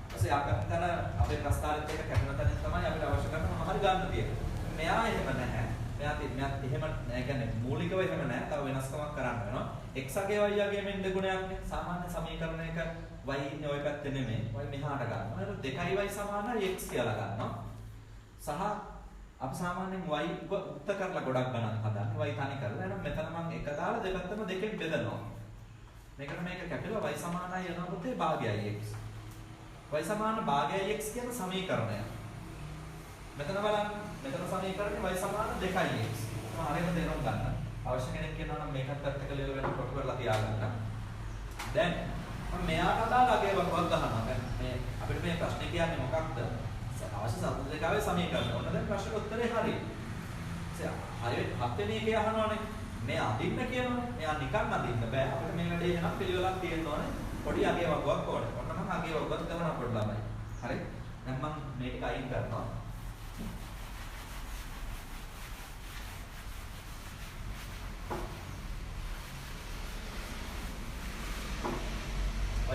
ඊපස්සේ ආකරන අපේ ප්‍රස්තාරෙත් එක කැපෙන තැන තමයි අපිට අවශ්‍ය කරන මොනවා හරි ගන්න තියෙන්නේ. මෙයා එහෙම නැහැ. මෙයාත් එහෙම ඒ කියන්නේ මූලිකව එහෙම නැහැ. තව වෙනස්කමක් කරන්න වෙනවා. x අගේ y අගේ මෙන්න දෙගුණයක්නේ. සාමාන්‍ය සමීකරණයක y ඉන්නේ ওই පැත්තේ නෙමෙයි. y මෙහාට ගන්නවා. ඒක 2y සමානයි x කියලා ගන්නවා. සහ අපි සාමාන්‍යයෙන් y උත්ත කරලා ගොඩක් ගණන් හදන්නේ. y තනි කරලා. එහෙනම් මෙතන මම එක දාලා දෙපැත්තම දෙකෙන් බෙදනවා. මේකට මේක කැපිලා y සමානයි වෙනවා පුතේ භාගයයි x. y සමාන භාගයයි x කියන සමීකරණය. මෙතන බලන්න මෙතන සමීකරණේ y සමාන 2x. මම හරියට තේරුම් ගන්න. අවශ්‍ය කෙනෙක් කියනවා නම් මේකත් පැත්තක ලියලා කොට කරලා තියාගන්න. දැන් මම මෙයාට අදාළ අගේ වගුවක් ගන්නවා. දැන් මේ අපිට මේ ප්‍රශ්නේ කියන්නේ මොකක්ද? අවශ්‍ය සම්බන්ධ දෙකවේ සමීකරණ. ඔන්න දැන් ප්‍රශ්නෙට උත්තරේ හරි. හරියට හත් වෙනි එකේ අහනවනේ. මේ අදින්න කියනවනේ. මෙයා නිකන් අදින්න බෑ. අපිට මේ වැඩේ එහෙනම් පිළිවෙලක් තියෙන්න ඕනේ. පොඩි අගේ වගුවක් ඕනේ. ඔන්න මම අගේ වගුවක් ගන්නවා පොඩි ළමයි. හරි? දැන් මම මේ ටික අයින් කරනවා.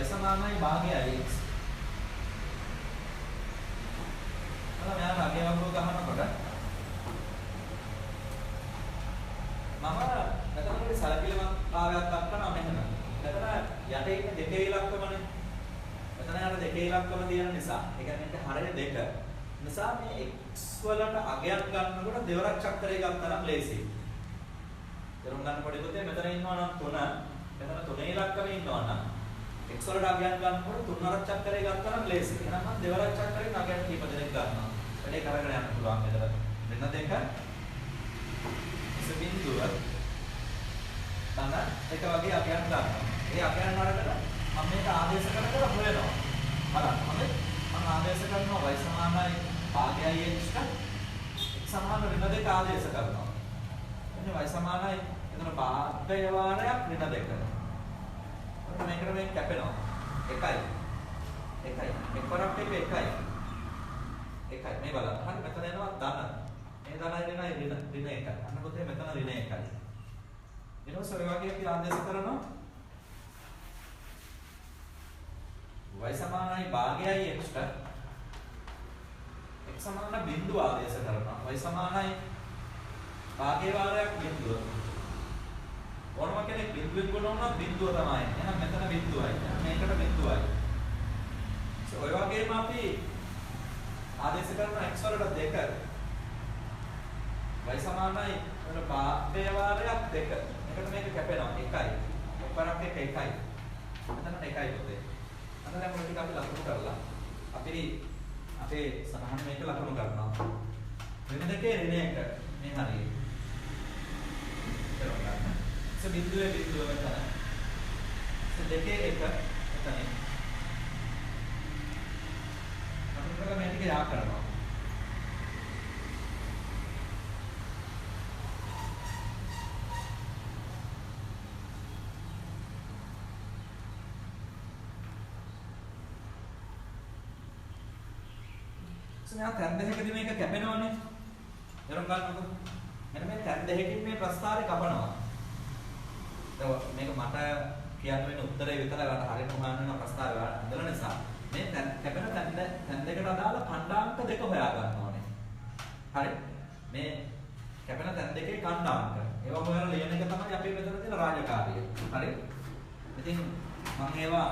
y සමානයි භාගයයි x. අර මෙයා අගේ වගුව ගන්නකොට මම මෙතනදී සලකිලිමත් භාවයක් දක්වනවා මෙහෙම. මෙතන යටේ ඉන්න දෙකේ ඉලක්කමනේ. මෙතන යන දෙකේ ඉලක්කම තියෙන නිසා, ඒ කියන්නේ හරය දෙක. නිසා මේ x වලට අගයක් ගන්නකොට දෙවරක් චක්‍රය ගත්තා නම් ලේසියි. තේරුම් ගන්න පොඩි පුතේ මෙතන ඉන්නවා නම් 3, මෙතන 3 ඉලක්කමේ ඉන්නවා නම් x වලට අගයක් ගන්නකොට 3 වරක් චක්‍රය ගත්තා නම් ලේසියි. එහෙනම් මම දෙවරක් චක්‍රයෙන් අගයක් කීප දෙනෙක් ගන්නවා. වැඩේ කරගෙන යන්න පුළුවන් මෙතන. මෙන්න දෙක බිඳුව තමයි එක වගේ අගයන් ගන්නවා. ඒ අගයන් වලට මම මේක ආදේශ කර කර හොයනවා. බලන්න මම ආදේශ කරනවා y සමානයි භාගයයි x ට x සමාන ඍණ දෙක ආදේශ කරනවා. එන්නේ y සමානයි එතන භාගය වාරයක් ඍණ දෙක. ඔන්න මේකට මේ කැපෙනවා. 1යි. එකවරක් එකයි. මේ බලන්න. හරි මෙතන එනවා ධන. මේ ධනයි ඍණ 1යි. අන්න පුතේ මෙතන ඍණ 1යි. ඊට පස්සේ ඔය වගේ අපි ආදේශ කරනවා y සමානයි භාගයයි x ට x සමාන බිඳුව ආදේශ කරනවා. y සමානයි භාගය වාරයක් බිඳුව. ඕනම කෙනෙක් බිඳුවෙන් ගොඩනගන බිඳුව තමයි. එහෙනම් මෙතන බිඳුවයි. මේකට බිඳුවයි. ඔය වගේම අපි ආදේශ කරන x වලට 2 y සමානයි වල භාගය වාරයක් 2. මේකට මේක කැපෙනවා 1යි. එකවරක් 1යි. මෙතන 1යි පුතේ. අන්න දැන් මොකද අපි ලකුණු කරලා අපේ සමහර මේක ලකුණු කරනවා. වෙන දෙකේ ඍණ 1 මේ හරියි. කරනවා ගන්න. බිඳුව මෙතන. දෙකේ 1 එතන. අපිට මේ ටික යා කරනවා. සමහර තැන් දෙකකදී මේක කැපෙනවනේ. දරුවන් ගන්නකො. මෙන්න මේ තැන් දෙකකින් මේ ප්‍රස්තාරේ කපනවා. මේක මට කියන්න වෙන උත්තරේ විතරයි වල හරියට හොයන්න වෙන ප්‍රස්තාරය හදලා නිසා මේ කැපෙන තැන් දෙකට අදාළ ඛණ්ඩාංක දෙක හොයා ගන්න ඕනේ. හරි? මේ කැපෙන තැන් දෙකේ ඛණ්ඩාංක. ඒවා හොයලා ලියන එක තමයි අපේ මෙතන තියෙන රාජකාරිය. හරි? ඉතින් මම ඒවා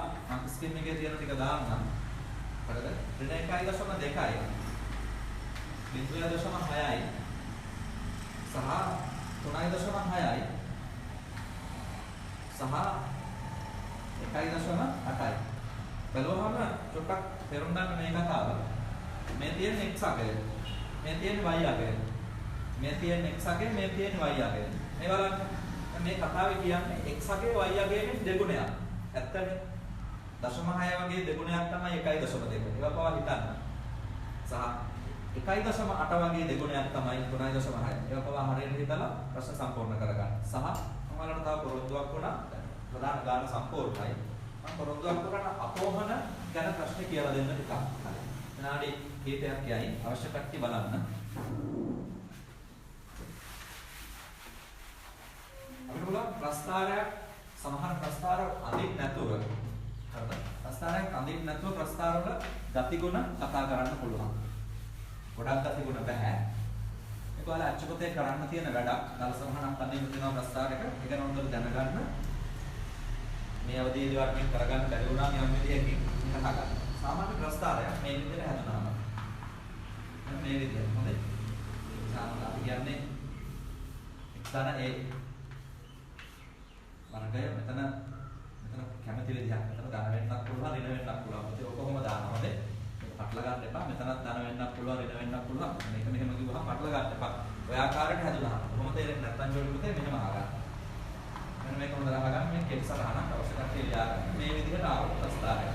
ස්ක්‍රීන් එකේ තියෙන ටික දාන්නම්. හරිද? ඍණ 1.2යි. බිඳුව 0.6යි. සහ 3.6යි. සහ 1.8යි. බලවහම චොට්ටක් තේරුම් ගන්න මේ කතාව. මේ තියෙන x අගය. මේ තියෙන y අගය. මේ තියෙන x අගය, මේ තියෙන y අගය. මේ බලන්න. මේ කතාවේ කියන්නේ x අගය y අගයෙන් දෙගුණයක්. ඇත්තනේ. 0.6 වගේ දෙගුණයක් තමයි 1.2. ඒවා පවා හිතන්න. සහ 1.8 වගේ දෙගුණයක් තමයි 3.6. ඒවා පවා හරියට හිතලා ප්‍රශ්න සම්පූර්ණ කරගන්න. සහ මම වලට තව පොරොන්දුවක් වුණා. ප්‍රධාන ගාන සම්පූර්ණයි. මම පොරොන්දුවක් කරන අපෝහන ගැන ප්‍රශ්න කියලා දෙන්න ටිකක්. හරි. විනාඩි කීපයක් යයි අවශ්‍ය කට්ටිය බලන්න. අපිට බලන්න ප්‍රස්තාරයක් සමහර ප්‍රස්තාර අඳින්න නැතුව හරිද? ප්‍රස්තාරයක් අඳින්න නැතුව ප්‍රස්තාර වල ගතිගුණ කතා කරන්න පුළුවන්. ගොඩක් ගතිගුණ බෑ. ඒක ඔයාලා අච්චුපතේ කරන්න තියෙන වැඩක්. දල සමහනක් අඳින්න තියෙනවා ප්‍රස්තාවයක. ඒක නෝන්දර දැනගන්න. මේ අවදීදී වර්ගයෙන් කරගන්න බැරි වුණා නම් යම් විදියකින් කතා කරන්න. සාමාන්‍ය ප්‍රස්තාවයක් මේ විදිහට හැදුනාම. මේ විදිහට හොඳයි. සාමාන්‍ය අපි කියන්නේ එක්තන ඒ වර්ගය මෙතන කැමති විදිහක්. මෙතන ධන වෙන්නත් පුළුවන්, ඍණ වෙන්නත් පුළුවන්. ඒක කොහොම දානවද? පටල ගන්න එපා. මෙතනත් ධන වෙන්නත් පුළුවන්, ඍණ වෙන්නත් පුළුවන්. මේක මෙහෙම කිව්වහම පටල ගන්න එපා. ඔය ආකාරයට හැදුනහම කොහොමද තේරෙන්නේ නැත්නම් ජෝඩිපතේ මෙහෙම ආගන්න. මෙන්න මේක හොඳට අහගන්න. මේ කෙටි සරහනක් අවශ්‍ය කට්ටිය ලියා ගන්න. මේ විදිහට ආවොත් ප්‍රස්තාවයක්.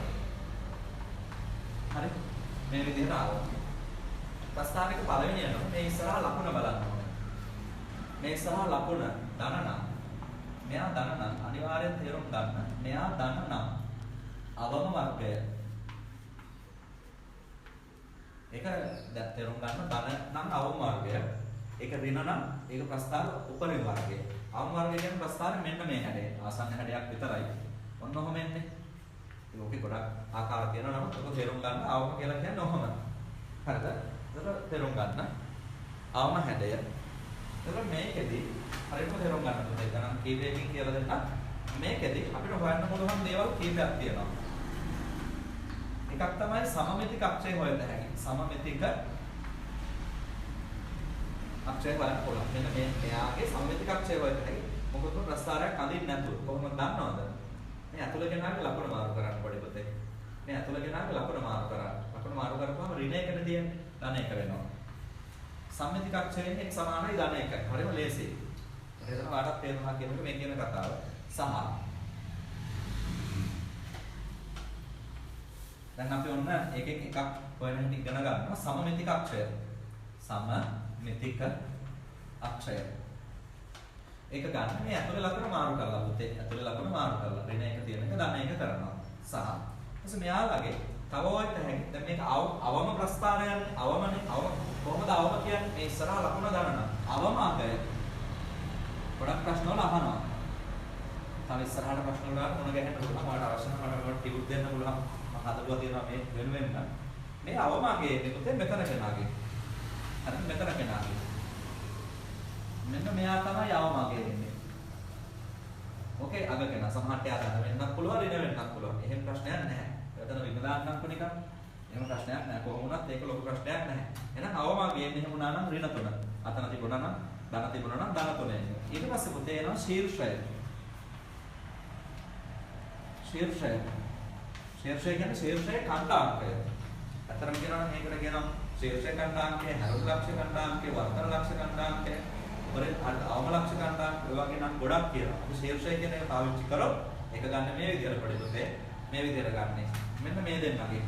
හරි? මේ විදිහට ආවොත්. ප්‍රස්තාවයක පළවෙනි යනවා. මේ ඉස්සරහා ලකුණ බලන්න ඕනේ. මේ ඉස්සරහා ලකුණ ධන නම් මෙයා ධන නම් අනිවාර්යෙන් තේරුම් ගන්න. මෙයා ධන නම් අවම වර්ගය. ඒක දැන් තේරුම් ගන්න ධන නම් අවම වර්ගය. ඒක ඍණ නම් ඒක ප්‍රස්තාව උපරිම වර්ගය. අවම වර්ගය කියන්නේ ප්‍රස්තාවේ මෙන්න මේ හැඩය. ආසන්න හැඩයක් විතරයි. ඔන්න ඔහොම එන්නේ. ඒකේ ගොඩක් ආකාර තියෙනවා නමුත් ඔක තේරුම් ගන්න අවම කියලා කියන්නේ ඔහොම. හරිද? ඒක තේරුම් ගන්න. අවම හැඩය. එතකොට මේකෙදි හරියටම තේරුම් ගන්න ඕනේ. ඒක නම් කීපයකින් කියලා දෙන්න. මේකෙදි අපිට හොයන්න පුළුවන් දේවල් කීපයක් තියෙනවා. එකක් තමයි සමමිතික අක්ෂය හොයන්න හැකියි. සමමිතික අක්ෂය හොයන්න පුළුවන්. මෙන්න මෙයාගේ සමමිතික අක්ෂය හොයන්න හැකියි. මොකද ප්‍රස්තාරයක් අඳින්න නැතුව කොහොමද දන්නවද? මේ අතුල ගෙනාගේ ලකුණ මාරු කරන්න පොඩි පොතේ. මේ අතුල ගෙනාගේ ලකුණ මාරු කරා. ලකුණ මාරු කරපුවම ඍණ එකට තියෙන්නේ ධන එක වෙනවා. සම්මිතික අක්ෂරයෙන් එක් සමානයි ධන එක. හරිම ලේසියි. එහෙනම් ඔයාලට තේරුණා කියනකොට මේ කියන කතාව සහ දැන් අපි ඔන්න එකෙන් එකක් හොයන්න ඉගෙන ගන්නවා සමමිතික අක්ෂය. සමමිතික අක්ෂය. ඒක ගන්න මේ ඇතුලේ ලකුණ මාරු කරලා පුතේ. ඇතුලේ ලකුණ මාරු කරලා ඍණ එක තියෙන එක ධන එක කරනවා. සහ ඊට මෙයාලගේ තව ඔයත් හැකි. දැන් මේක අවම ප්‍රස්ථානයන්නේ අවමනේ අවම කොහොමද අවම කියන්නේ මේ ඉස්සරහා ලකුණ ගන්න. අවම අගය. ගොඩක් ප්‍රශ්න වල අහනවා. තව ඉස්සරහට ප්‍රශ්න වල මොන ගැහෙන්න පුළුවන්. ඔයාලට අවශ්‍ය නම් මට ටිකක් දෙන්න පුළුවන්. මම හදලා තියෙනවා මේ වෙනුවෙන්. මේ අවම අගයේ පුතේ මෙතන කෙනාගේ. හරි මෙතන කෙනාගේ. මෙන්න මෙයා තමයි අවම අගයේ ඉන්නේ. ඕකේ අග කෙනා සමහරට යා ගන්න වෙන්නත් පුළුවන් ඍණ වෙන්නත් පුළුවන්. එහෙම ප්‍රශ්නයක් නැහැ. එතන ඍණ දාන්නම්කො නිකන්. එහෙම ප්‍රශ්නයක් නැහැ. කොහොම වුණත් ඒක ලොකු ප්‍රශ්නයක් නැහැ. එහෙනම් අවම අගයේ මෙහෙම වුණා නම් ඍණ 3. අතන තිබුණා නම් ධන තිබුණා නම් ධන 3. ඊට පස්සේ පුතේ එනවා ශීර්ෂය. ශීර්ෂය. ශීර්ෂය කියන්නේ ශීර්ෂයේ ඛණ්ඩාංකය. අතරම කියනවා නම් මේකට කියනවා ශීර්ෂය ඛණ්ඩාංකය, හරුම් ලක්ෂ ඛණ්ඩාංකය, වර්තන ලක්ෂ ඛණ්ඩාංකය, උපරිම අවම ලක්ෂ ඛණ්ඩාංකය වගේ නම් ගොඩක් කියනවා. අපි ශීර්ෂය කියන එක පාවිච්චි කරොත් ඒක ගන්න මේ විදිහට පොඩි පුතේ. මේ විදිහට ගන්න. මෙන්න මේ දෙන්නගේ.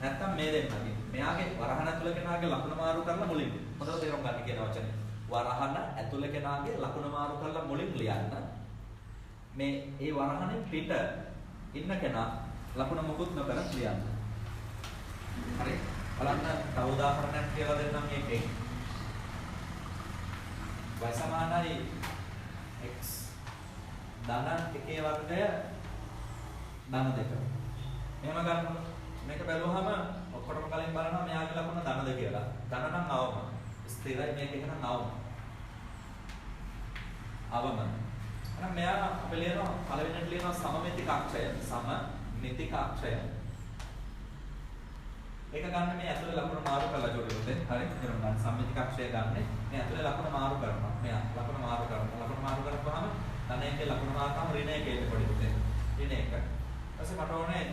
නැත්තම් මේ දෙන්නගේ. මෙයාගේ වරහන ඇතුළ කෙනාගේ ලකුණ මාරු කරලා මුලින්. හොඳට තේරුම් ගන්න කියන වචනේ. වරහන ඇතුළ කෙනාගේ ලකුණ මාරු කරලා මුලින් ලියන්න. මේ ඒ වරහනේ පිට ඉන්න කෙනා ලකුණ මොකුත් නොකර ලියන්න. හරි. බලන්න තව උදාහරණයක් කියලා දෙන්නම් මේකෙන්. y සමානයි x ධන 1 වර්ගය ධන 2. එහෙම ගන්න. මේක බැලුවහම ඔක්කොටම කලින් බලනවා මෙයාගේ ලකුණ ධන 2 කියලා. ධන නම් අවම. ස්ථිරයි මේක එහෙනම් අවම. අවම. එහෙනම් මෙයා අපි ලියනවා පළවෙනිට ලියනවා සමමිතික අක්ෂය. සමමිතික අක්ෂය. ඒක ගන්න මේ ඇතුලේ ලකුණ මාරු කරලා ජෝඩුවොත් හරි. එහෙනම් ගන්න සමමිතික අක්ෂය ගන්න. මේ ඇතුලේ ලකුණ මාරු කරනවා. මෙයා ලකුණ මාරු කරනවා. ලකුණ මාරු කරපුවාම ධන 1 ලකුණ මාරු කරාම ඍණ 1 එන්න පොඩි පුතේ. ඍණ 1. ඊපස්සේ මට ඕනේ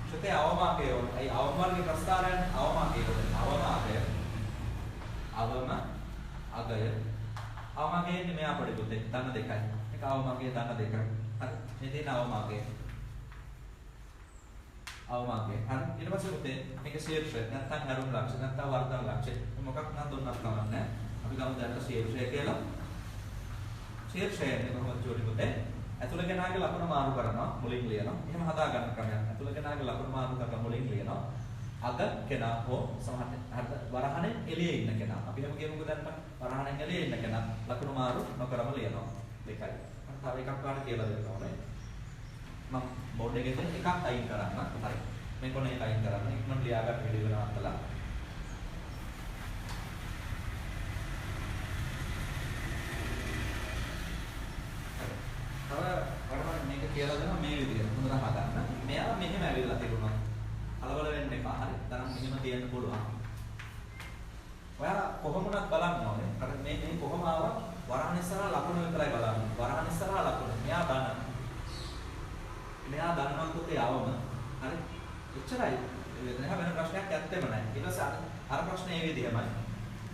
ශතේ අවමාකය. ඒ අවම වර්ගයේ ප්‍රස්ථාරයන් අවමාකය. අවම අගය. අවම අගය. අවමාකයේ මෙයා පොඩි පුතේ. ධන 2යි. මේක අවමාකයේ ධන 2. හරි. මේ තියෙන අවමාකය. අවමාකය. හරි. ඊට පස්සේ පුතේ මේක ශීර්ෂය. නැත්නම් හරුම් ලක්ෂ. නැත්නම් වර්ධන ලක්ෂ. මොකක් නම් දුන්නත් කමන්නේ. අපි ගමු දැන් ශීර්ෂය කියලා. ශීර්ෂය නේ කොහොමද ජෝඩි පුතේ? ඇතුළ කෙනාගේ ලකුණ මාරු කරනවා මුලින් ලියනවා. එහෙම හදා ගන්න ක්‍රමයක්. ඇතුළ කෙනාගේ ලකුණ මාරු කරලා මුලින් ලියනවා. අග කෙනා හෝ සමහර වරහනේ එළියේ ඉන්න කෙනා. අපි එහෙම කියමුකෝ දැන් වරහනේ එළියේ ඉන්න කෙනා ලකුණ මාරු නොකරම ලියනවා. දෙකයි. මම තව එකක් ගන්න කියලා දෙන්න ඕනේ. මම බෝඩ් එකේ තියෙන එකක් අයින් කරන්න. හරි. මේ කොනේ එකයින් කරන්න ඉක්මනට ලියාගන්න වීඩියෝ එක නවත්තලා වරම මේක කියලා දෙනවා මේ විදිහට හොඳට හදන්න. මෙයා මෙහෙම ඇවිල්ලා තිබුණා. කලබල වෙන්න එපා. හරි. දැන් මෙහෙම තියෙන්න පුළුවන්. ඔයා කොහොමවත් බලන්න ඕනේ. අර මේ කොහොම ආවා වරහන් ඉස්සරහා ලකුණු විතරයි බලන්න. වරහන් ඉස්සරහා ලකුණු. මෙයා දන්න. මෙයා දන්නවා පුතේ ආවම. හරි. එච්චරයි. වෙන ප්‍රශ්නයක් ඇත්තෙම නැහැ. ඊට පස්සේ අර ප්‍රශ්නේ මේ විදිහමයි.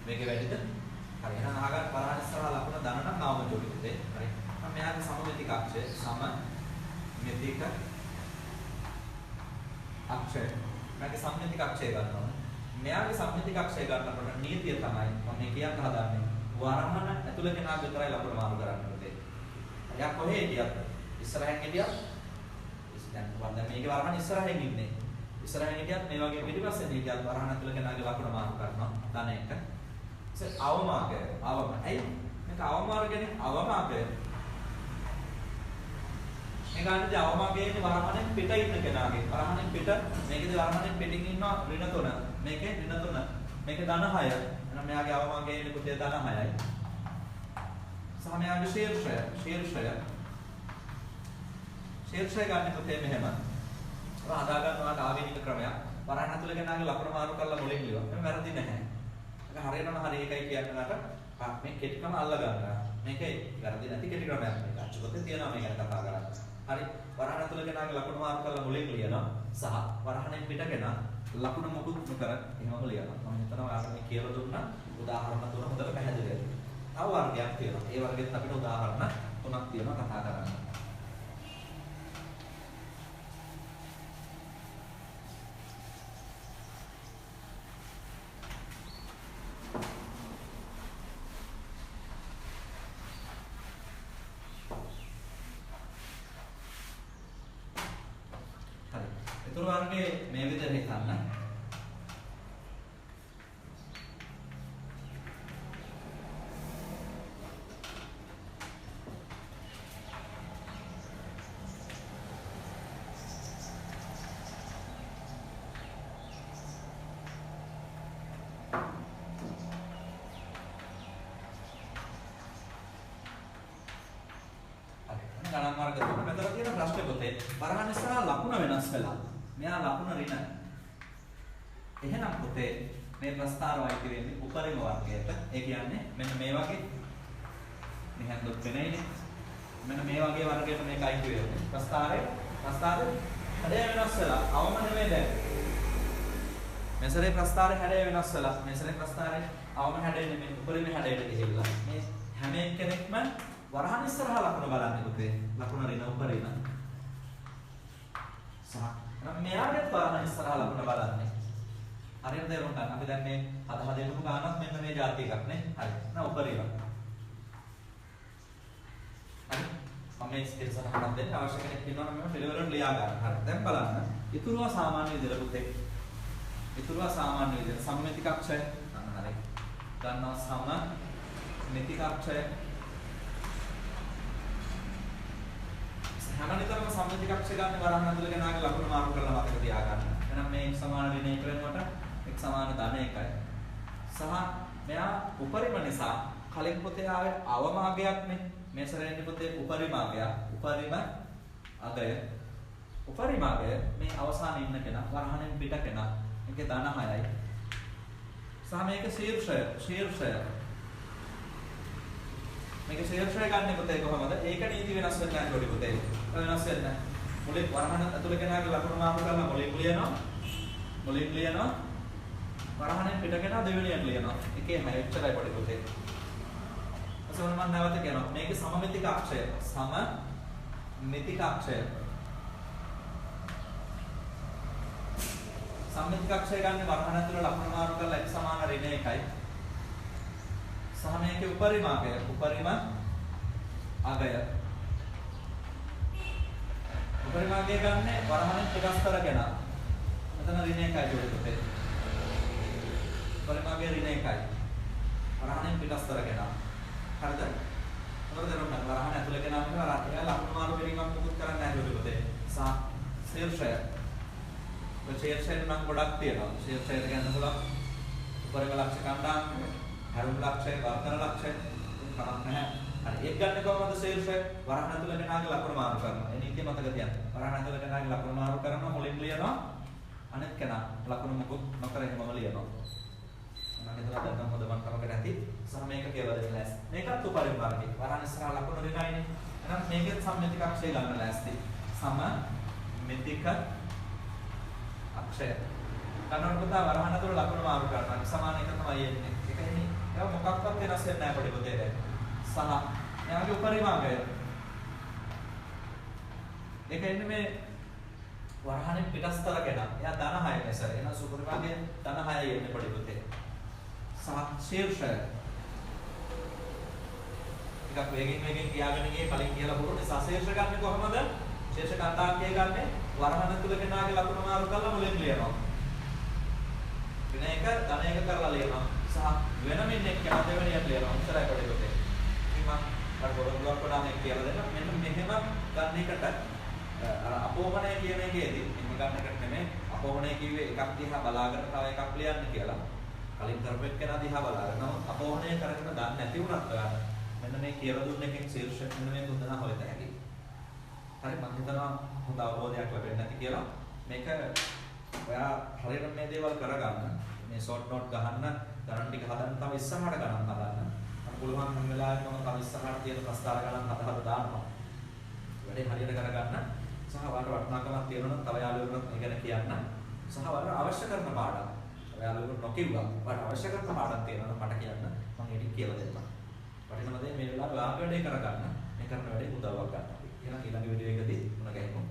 මේකේ වැඩිද? හරි. එහෙනම් අහගන්න වරහන් ඉස්සරහා ලකුණ දන්න නම් ආවම ජොලි පුතේ. හරි. මෙයාගේ සමමිතික අක්ෂය සමමිතික අක්ෂය මෙයාගේ සමමිතික අක්ෂය ගන්නවා. මෙයාගේ සමමිතික අක්ෂය ගන්නකොට නීතිය තමයි මම මේ කියන්න හදන්නේ. වරහන ඇතුළේ කෙනා විතරයි ලකුණු මාරු කරන්න ඕනේ. එයා කොහේ හිටියත් ඉස්සරහින් හිටියත් දැන් වන්ද මේකේ වරහන ඉස්සරහින් ඉන්නේ. ඉස්සරහින් හිටියත් මේ වගේ පිටිපස්සෙන් හිටියත් වරහන ඇතුළේ කෙනාගේ ලකුණු මාරු කරනවා. ධන එක. අවමාර්ගය. අවම. ඇයි? මේක අවමාර්ගනේ අවමාර්ගය. මේක අනිත් අවමාර්ගයේ වරහණෙන් පිට ඉන්න කෙනාගේ වරහණෙන් පිට මේකේදී වරහණෙන් පිටින් ඉන්නවා ඍණ 3 මේකේ ඍණ 3 මේකේ ධන 6 එහෙනම් මෙයාගේ අවමාර්ගයේ ඉන්නේ පුතේ ධන 6යි සහ මෙයාගේ ශීර්ෂය ගන්න පුතේ මෙහෙම හදා ගන්නවා ආවේනික ක්‍රමයක් වරහණ ඇතුළේ කෙනාගේ ලකුණු මාරු කරලා මුලින් ලියුවා ඒක වැරදි නැහැ ඒක හරියටම හරි එකයි කියන්නකට මේ කෙටිකම අල්ල ගන්නවා මේකේ වැරදි නැති කෙටි ක්‍රමයක් මේක අච්චුපතේ තියෙනවා මේ ගැන කතා කරලා හරි වරහණ ඇතුළේ කෙනාගේ ලකුණු මාරු කරලා මුලින් ලියනවා සහ වරහණෙන් පිට කෙනා ලකුණු මොකුත් නොකර එහෙමම ලියනවා මම හිතනවා ඔයාලට මේ කියලා දුන්නා උදාහරණ තුන හොඳට පැහැදිලි වෙයි. තව වර්ගයක් තියෙනවා. ඒ වර්ගෙත් අපිට උදාහරණ තුනක් තියෙනවා කතා කරන්න. ඉතුරු වර්ගයේ මේ විදිහට හිතන්න. ගණන් වර්ග තුන. මෙතන තියෙන ප්‍රශ්නේ පොතේ වරහන් ඉස්සරහා ලකුණ වෙනස් වෙලා. මෙයා ලකුණ ඍණ. එහෙනම් පුතේ මේ ප්‍රස්ථාර වයිති වෙන්නේ උපරිම වර්ගයට. ඒ කියන්නේ මෙන්න මේ වගේ මෙහෙන් දොත් වෙනයිනේ. මෙන්න මේ වගේ වර්ගයට මේක අයිති වෙන්නේ. ප්‍රස්ථාරේ හැඩය වෙනස් වෙලා අවම නෙමෙයි දැන්. මෙසරේ ප්‍රස්ථාරේ හැඩය වෙනස් වෙලා මෙසරේ ප්‍රස්ථාරේ අවම හැඩය නෙමෙයි උපරිම හැඩයට ගිහිල්ලා. මේ හැම එක්කෙනෙක්ම වරහන් ඉස්සරහා ලකුණ බලන්නේ පුතේ. ලකුණ ඍණ උපරිම. සහ මෙයාගේ වරහන් ඉස්සරහා ලකුණ බලන්නේ. හරියට තේරුම් ගන්න. අපි දැන් මේ හදමු ගානක් මෙන්න මේ જાති එකක් නේ. හරි. නා උපරිම. හරි. මම මේ ඉස්සරහට දෙන්න අවශ්‍ය කෙනෙක් ඉන්නවා නම් මම පිළිවෙලට ලියා ගන්න. හරි. දැන් බලන්න. ඉතුරුවා සාමාන්‍ය විදිහට පුතේ. ඉතුරුවා සාමාන්‍ය විදිහට සම්මිතික අක්ෂය. අන්න හරි. ගන්නවා සම්මිතික අක්ෂය. හැමනිතරම සම්මිතික අක්ෂය ගන්න වරහන් ඇතුළේ කෙනාගේ ලකුණු මාරු කරලා මතක තියාගන්න. එහෙනම් මේ x සමාන ඍණ 1 වෙනකොට x සමාන ධන 1යි. සහ මෙයා උපරිම නිසා කලින් පොතේ ආවේ අවමාගයක් නේ. මේ සැරේ පොතේ උපරිමාගය. උපරිම අගය. උපරිමාගය මේ අවසානයේ ඉන්න කෙනා වරහණෙන් පිට කෙනා. මේකේ ධන 6යි. සහ මේක ශීර්ෂය. මේක ශීර්ෂය ගන්න පුතේ කොහමද? ඒක නීති වෙනස් වෙන්නේ නැහැ පොඩි පුතේ. වෙනස් වෙන්නේ නැහැ. මුලින් වරහණ ඇතුළේ කෙනාගේ ලකුණු මාරු කරලා මුලින් ලියනවා. වරහණෙන් පිට කෙනා දෙවෙනියට ලියනවා. එකේම එච්චරයි පොඩි පුතේ. අසවන මම නැවත කියනවා. මේකේ සමමිතික අක්ෂය. සමමිතික අක්ෂය. සමමිතික අක්ෂය ගන්න වරහණ ඇතුළේ ලකුණු මාරු කරලා x සමාන ඍණ 1යි. සහ මේකේ උපරිම අගය. උපරිම අගය ගන්න වරහණෙන් පිටස් කරගෙන. මෙතන ඍණ 1යි ජෝඩි පුතේ. උපරිම අගය ඍණ 1යි. වරහණෙන් පිටස් කරගෙන. හරිද? මොකද දරුණා වරහණ ඇතුළේ කෙනා වරහණ ලකුණු මාරු කිරීමක් මුකුත් කරන්නේ නැහැ ජෝඩි පුතේ. සහ ශීර්ෂය. ඔය ශීර්ෂයෙන් නම් ගොඩක් තියෙනවා. ශීර්ෂයට ගන්න පුළුවන් උපරිම ලක්ෂ කණ්ඩායම්, හැරුම් ලක්ෂය, වර්ධන ලක්ෂය කමක් නැහැ. හරි ඒක ගන්න කොහොමද ශීර්ෂය? වරහන් ඇතුළේ කෙනාගේ ලකුණු මාරු කරනවා. ඒ නීතිය මතක තියන්න. වරහන් ඇතුළේ කෙනාගේ ලකුණු මාරු කරනවා මුලින් ලියනවා. අනෙක් කෙනා ලකුණු මොකුත් නොකර එහෙමම ලියනවා. මම හිතනවා දැන් නම් හොඳ මන්කමකට ඇති. සහ මේක කියලා දෙන්න ලෑස්ති. මේකත් උපරිම වර්ගය. වරහන් ඉස්සරහා ලකුණු දෙකයිනේ. එහෙනම් මේකෙත් සම්මිතික අක්ෂය ගන්න ලෑස්ති. සමමිතික අක්ෂය. කන්නොත් පුතා වරහන් ඇතුළේ ලකුණු මාරු කරනවා. සමාන එක තමයි එන්නේ. ඒකනේ. ඒක මොකක්වත් වෙනස් වෙන්නේ නැහැ පොඩි පුතේ. සහ එයාගේ උපරිමාගය. ඒක එන්නේ මේ වරහනේ පිටස්තර කෙනා. එයා ධන 6 මෙසර. එහෙනම් සුපරිමාගය ධන 6යි එන්නේ පොඩි පුතේ. සහ ශීර්ෂය. ටිකක් වේගෙන් කියාගෙන ගියේ කලින් කියලා පුරු නිසා ශීර්ෂ ගන්න කොහමද? ශීර්ෂ කණ්ඩායමේ ගන්න වරහන තුල කෙනාගේ ලකුණු මාරු කරලා මුලින් ලියනවා. වෙන එක ධන එක කරලා ලියනවා. සහ වෙනම ඉන්නේ කෙනා දෙවෙනියට ලියනවා. ඉස්සරහ පොඩි පුතේ. අර පොරොන්දුවක් කොටානේ කියලා දෙන්න මෙන්න මෙහෙම ගන්න එකට අර අපෝමණය කියන එකේදී එහෙම ගන්න එකට නෙමෙයි අපෝමණය කිව්වේ එකක් දිහා බලාගෙන තව එකක් ලියන්න කියලා කලින් කරපු එක්කෙනා දිහා බලාගෙන අපෝමණය කරගෙන ගන්න නැති වුණත් ගන්න මෙන්න මේ කියලා දුන්න එකෙන් ශීර්ෂ මෙන්න මේ තුන්දෙනා හොයත හැකි හරි මම හිතනවා හොඳ අවබෝධයක් ලැබෙන්නේ නැති කියලා මේක ඔයා හරියට මේ දේවල් කරගන්න මේ ෂෝට් නෝට් ගහන්න ගණන් ටික හදන්න තව ඉස්සරහට ගණන් හදන්න පුළුවන් හැම වෙලාවෙම මම තව ඉස්සරහට තියෙන ප්‍රස්තාර ගණන් හදලා දානවා. වැඩේ හරියට කරගන්න සහ වාට වටිනාකමක් තියෙනවා නම් තව යාළුවෙකුට මේ ගැන කියන්න. සහ වාට අවශ්‍ය කරන පාඩම්. තව යාළුවෙකුට නොකියුවා. වාට අවශ්‍ය කරන පාඩම් තියෙනවා නම් මට කියන්න. මම ඒක කියලා දෙන්නම්. වටිනම දේ මේ වෙලාවේ ඔයාගේ වැඩේ කරගන්න. මේ කරන වැඩේ උදව්වක් ගන්න. එහෙනම් ඊළඟ වීඩියෝ එකදී මුණ ගැහෙමු.